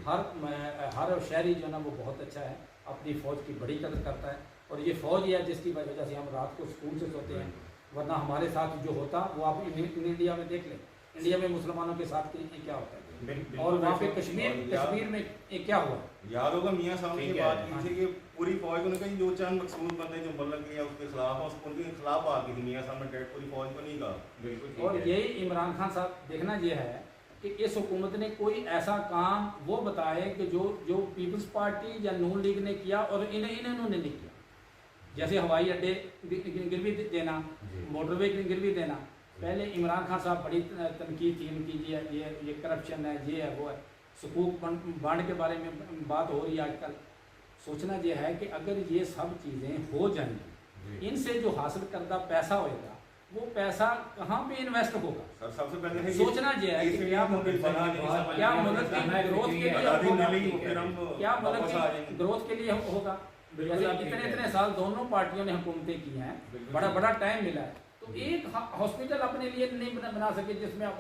हर शहरी जो है ना वो बहुत अच्छा है, अपनी फ़ौज की बड़ी कदर करता है, और ये फ़ौज ही है जिसकी वजह से हम रात को सुकून से सोते हैं। वरना हमारे साथ जो होता वो आप इंडिया में देख लें, इंडिया में मुसलमानों के साथ क्या होता है, और वहाँ पे कश्मीर में क्या हुआ। याद होगा मियां साहब ने ठीक ये है। बात की थी कि पूरी फौज को कहीं जो चंद मकसूद बंदे जो मुल्क के या उसके खिलाफ हो उनके खिलाफ आ गई थी मियां साहब ने डायरेक्ट पूरी फौज को नहीं कहा। बिल्कुल ठीक और है। यही इमरान खान साहब देखना ये है कि इस हुकूमत ने कोई ऐसा काम वो बताए कि जो पीपल्स पार्टी या नून लीग ने किया और इन्होंने नहीं किया। जैसे हवाई अड्डे गिरवी देना, जी। मोटरवे गिरवी देना। पहले इमरान खान साहब बड़ी तनकीद थी इनकी, ये करप्शन है, ये है वो है, सुकूक बांड के बारे में बात हो रही है आजकल। सोचना ये है कि अगर ये सब चीज़ें हो जाएंगी, जी। इनसे जो हासिल करदा पैसा होएगा वो पैसा कहाँ पे इन्वेस्ट होगा। सर सबसे पहले है सोचना ये है कि क्या मुल्क की ग्रोथ के लिए क्या मुल्क की ग्रोथ के लिए होगा। बिल्कुल जैसे आप ठीक इतने है। इतने साल दोनों पार्टियों ने हुकूमतें की हैं, बिल्कुल बड़ा ठीक बड़ा टाइम मिला है, तो एक हॉस्पिटल अपने लिए नहीं बना सके जिसमें आप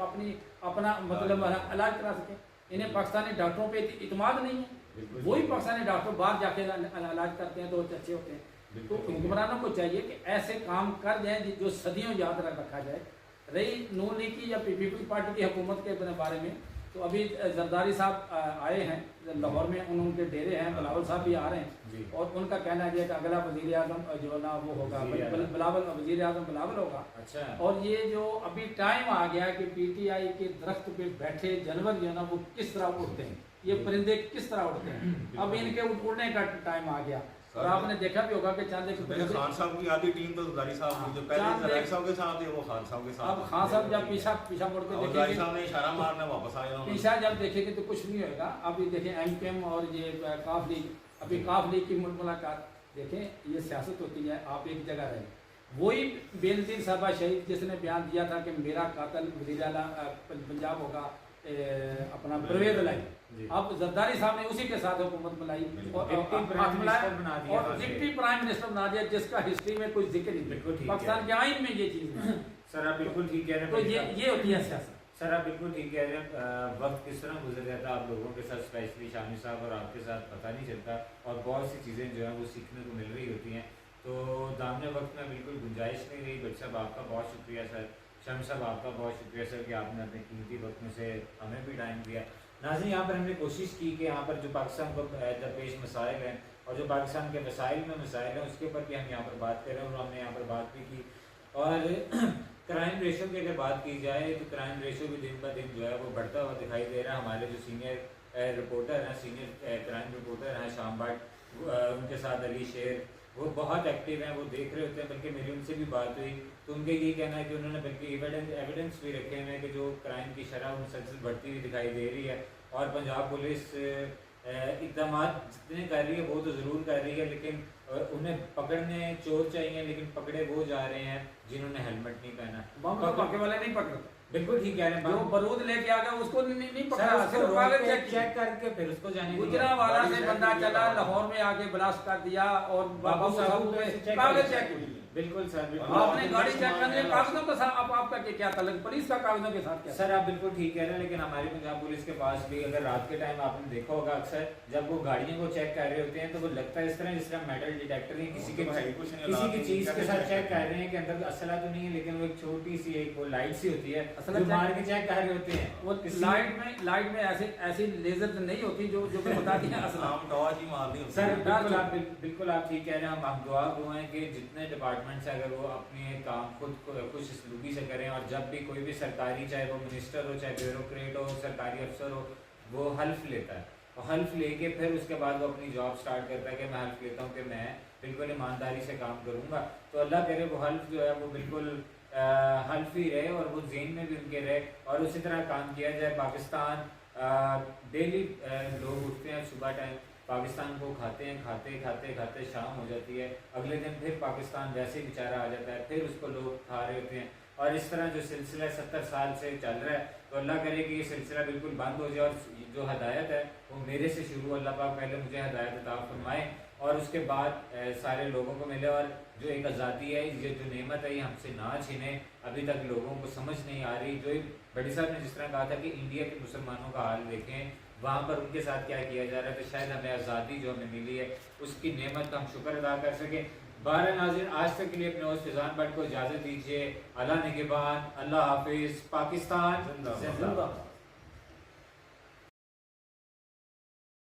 अपना मतलब इलाज करा सके। इन्हें पाकिस्तानी डॉक्टरों पे इतमाद नहीं है, बिल्कुल वही ठीक है। पाकिस्तानी डॉक्टर बाहर जाके इलाज करते हैं तो अच्छे होते हैं। तो बिल्कुल ठीक है। हुक्मरानों को चाहिए कि ऐसे काम कर जाए जो सदियों याद रखा जाए। रही नून लीग की या पीपल्स पार्टी की हुकूमत के बारे में, तो अभी जरदारी साहब आए हैं लाहौर में, उनके डेरे हैं, बिलावल साहब भी आ रहे हैं, जी। और उनका कहना है कि अगला वज़ीर आज़म जो ना वो होगा वज़ीर आज़म बिलावल होगा। अच्छा और ये जो अभी टाइम आ गया कि पीटीआई के दरख्त पे बैठे जानवर जो है ना वो किस तरह उड़ते हैं, ये परिंदे किस तरह उड़ते हैं, अब इनके उड़ने का टाइम आ गया। और आपने देखा भी होगा कि चांद खान साहब की आधी टीम तो जरदारी साहब की, जो पहले जरदारी साहब के साथ थे वो खान साहब के साथ। अब खान साहब जब पीछा मुड़ के जरदारी देखेंगे, साहब ने इशारा मारना वापस आए उन्होंने। पीछा जब देखेंगे तो कुछ नहीं होगा। अभी देखें एमकेएम और ये काफ लीग, अभी काफ लीग की मुलाकात देखें, ये सियासत होती है। आप एक जगह रहे, वही बेनजीर साहबा शहीद जिसने बयान दिया था कि मेरा कातल वज़ीर आला पंजाब होगा अपना परवेज लाई, जी। अब जरदारी साहब ने उसी के साथ हुकूमत बनाई और डिप्टी प्राइम मिनिस्टर बना दिया और वहाँ से। डिप्टी प्राइम मिनिस्टर बना दिया, जिसका हिस्ट्री में कोई जिक्र नहीं। बिल्कुल ठीक पाकिस्तान है। के आइन में ये चीज़ है। सर आप बिल्कुल ठीक कह रहे तो हैं। ये होती है सियासत। सर आप बिल्कुल ठीक कह रहे हैं। वक्त किस तरह गुजर जाता है आप लोगों के साथ, स्पेशली शामी साहब और आपके साथ, पता नहीं चलता, और बहुत सी चीज़ें जो है वो सीखने को मिल रही होती हैं। तो दामने वक्त में बिल्कुल गुंजाइश नहीं रही। भट्ट साहब आपका बहुत शुक्रिया सर, शामी साहब आपका बहुत शुक्रिया सर कि आपने अपने कीमती वक्त में से हमें भी टाइम दिया। नाज़रीन, यहाँ पर हमने कोशिश की कि यहाँ पर जो पाकिस्तान को दरपेश मसाइल हैं और जो पाकिस्तान के वसाइल में मसाइल हैं उसके ऊपर भी हम यहाँ पर बात कर रहे हैं, और हमने यहाँ पर बात भी की। और क्राइम रेशो की अगर बात की जाए तो क्राइम रेशो भी दिन ब दिन जो है वो बढ़ता हुआ दिखाई दे रहा है। हमारे जो सीनियर रिपोर्टर हैं, सीनियर क्राइम रिपोर्टर हैं शाम भट्ट, उनके साथ अली शेर, वो बहुत एक्टिव हैं, वो देख रहे होते हैं। बल्कि मेरी उनसे भी बात हुई तो उनके ये कहना है कि उन्होंने बल्कि एविडेंस भी रखे हुए हैं कि जो क्राइम की शरह मुसलसल बढ़ती हुई दिखाई दे रही है। और पंजाब पुलिस इक़दाम जितने कर रही है वो तो ज़रूर कर रही है, लेकिन उन्हें पकड़ने चोर चाहिए, लेकिन पकड़े वो जा रहे हैं जिन्होंने हेलमेट नहीं पहना। बम तो पकड़े वाले नहीं पकड़ते, बिल्कुल ठीक कह रहे हैं। जो बारूद लेके आ गया उसको नहीं सर, पकड़ा, उसको सिर्फ रोक कागज के चेक चेक करके फिर उसको जाने दिया। गुजरावाला गाड़ी से चेक बंदा किया चला, था। लाहौर में आके ब्लास्ट कर दिया और बाबू साहब पे चेक कागज किया। चेक हुई। बिल्कुल सर, बिल्कुल। आपने गाड़ी चेक करने कागजों के साथ अब आपका क्या तल्लुक, पुलिस का कागजों के साथ क्या? सर आप बिल्कुल ठीक कह रहे हैं, लेकिन हमारी पंजाब पुलिस के पास भी अगर रात के टाइम आपने देखा होगा अक्सर जब वो गाड़ियों को चेक कर रहे होते हैं तो वो लगता है इस तरह जिस तरह मेटल डिटेक्टर है किसी के किसी की चीज के साथ चेक कर रहे हैं कि अंदर असला तो नहीं है, लेकिन वो एक छोटी सी एक वो लाइट सी होती है असल जो में मार के चेक कर रहे होते हैं वो लाइट में ऐसी लेजर नहीं होती जो मैं बता दिया असल आम टॉर्च ही मारनी होती सर है। बिल्कुल आप ठीक कह रहे हैं। हम दुआ गो हैं कि जितने डिपार्टमेंट्स हैं अगर वो अपने काम खुद कुछ सलूकी से करें, और जब भी कोई भी सरकारी, चाहे वो मिनिस्टर हो, चाहे ब्यूरोक्रेट हो, सरकारी अफसर हो, वो हल्फ लेता है और हल्फ लेके फिर उसके बाद वो अपनी जॉब स्टार्ट करता है कि मैं हल्फ लेता हूँ कि मैं बिल्कुल ईमानदारी से काम करूँगा। तो अल्लाह करे वो हल्फ जो है वो बिल्कुल हल्फ ही रहे और वो जेन में भी उनके रहे और उसी तरह काम किया जाए। पाकिस्तान डेली लोग उठते हैं सुबह टाइम, पाकिस्तान को खाते हैं, खाते शाम हो जाती है, अगले दिन फिर पाकिस्तान वैसे ही बेचारा आ जाता है, फिर उसको लोग खा रहे होते हैं। और इस तरह जो सिलसिला 70 साल से चल रहा है, तो अल्लाह करे कि ये सिलसिला बिल्कुल बंद हो जाए और जो हदायत है वो मेरे से शुरू, अल्लाह पाक पहले मुझे हदायत अता फरमाए और उसके बाद सारे लोगों को मिले। और जो एक आज़ादी है, ये जो नेमत है, ये हमसे ना छीने। अभी तक लोगों को समझ नहीं आ रही। जो बड़ी साहब ने जिस तरह कहा था कि इंडिया के मुसलमानों का हाल देखें, वहाँ पर उनके साथ क्या किया जा रहा है, तो शायद हमें आज़ादी जो हमें मिली है उसकी नेमत का हम शुक्र अदा कर सकें। बारह नाज़रीन, आज तक के लिए अपने होस्ट फिजान भट्ट को इजाज़त दीजिए। अल्लाह निगहबान, अल्लाह हाफिज़, पाकिस्तान जिंदाबाद।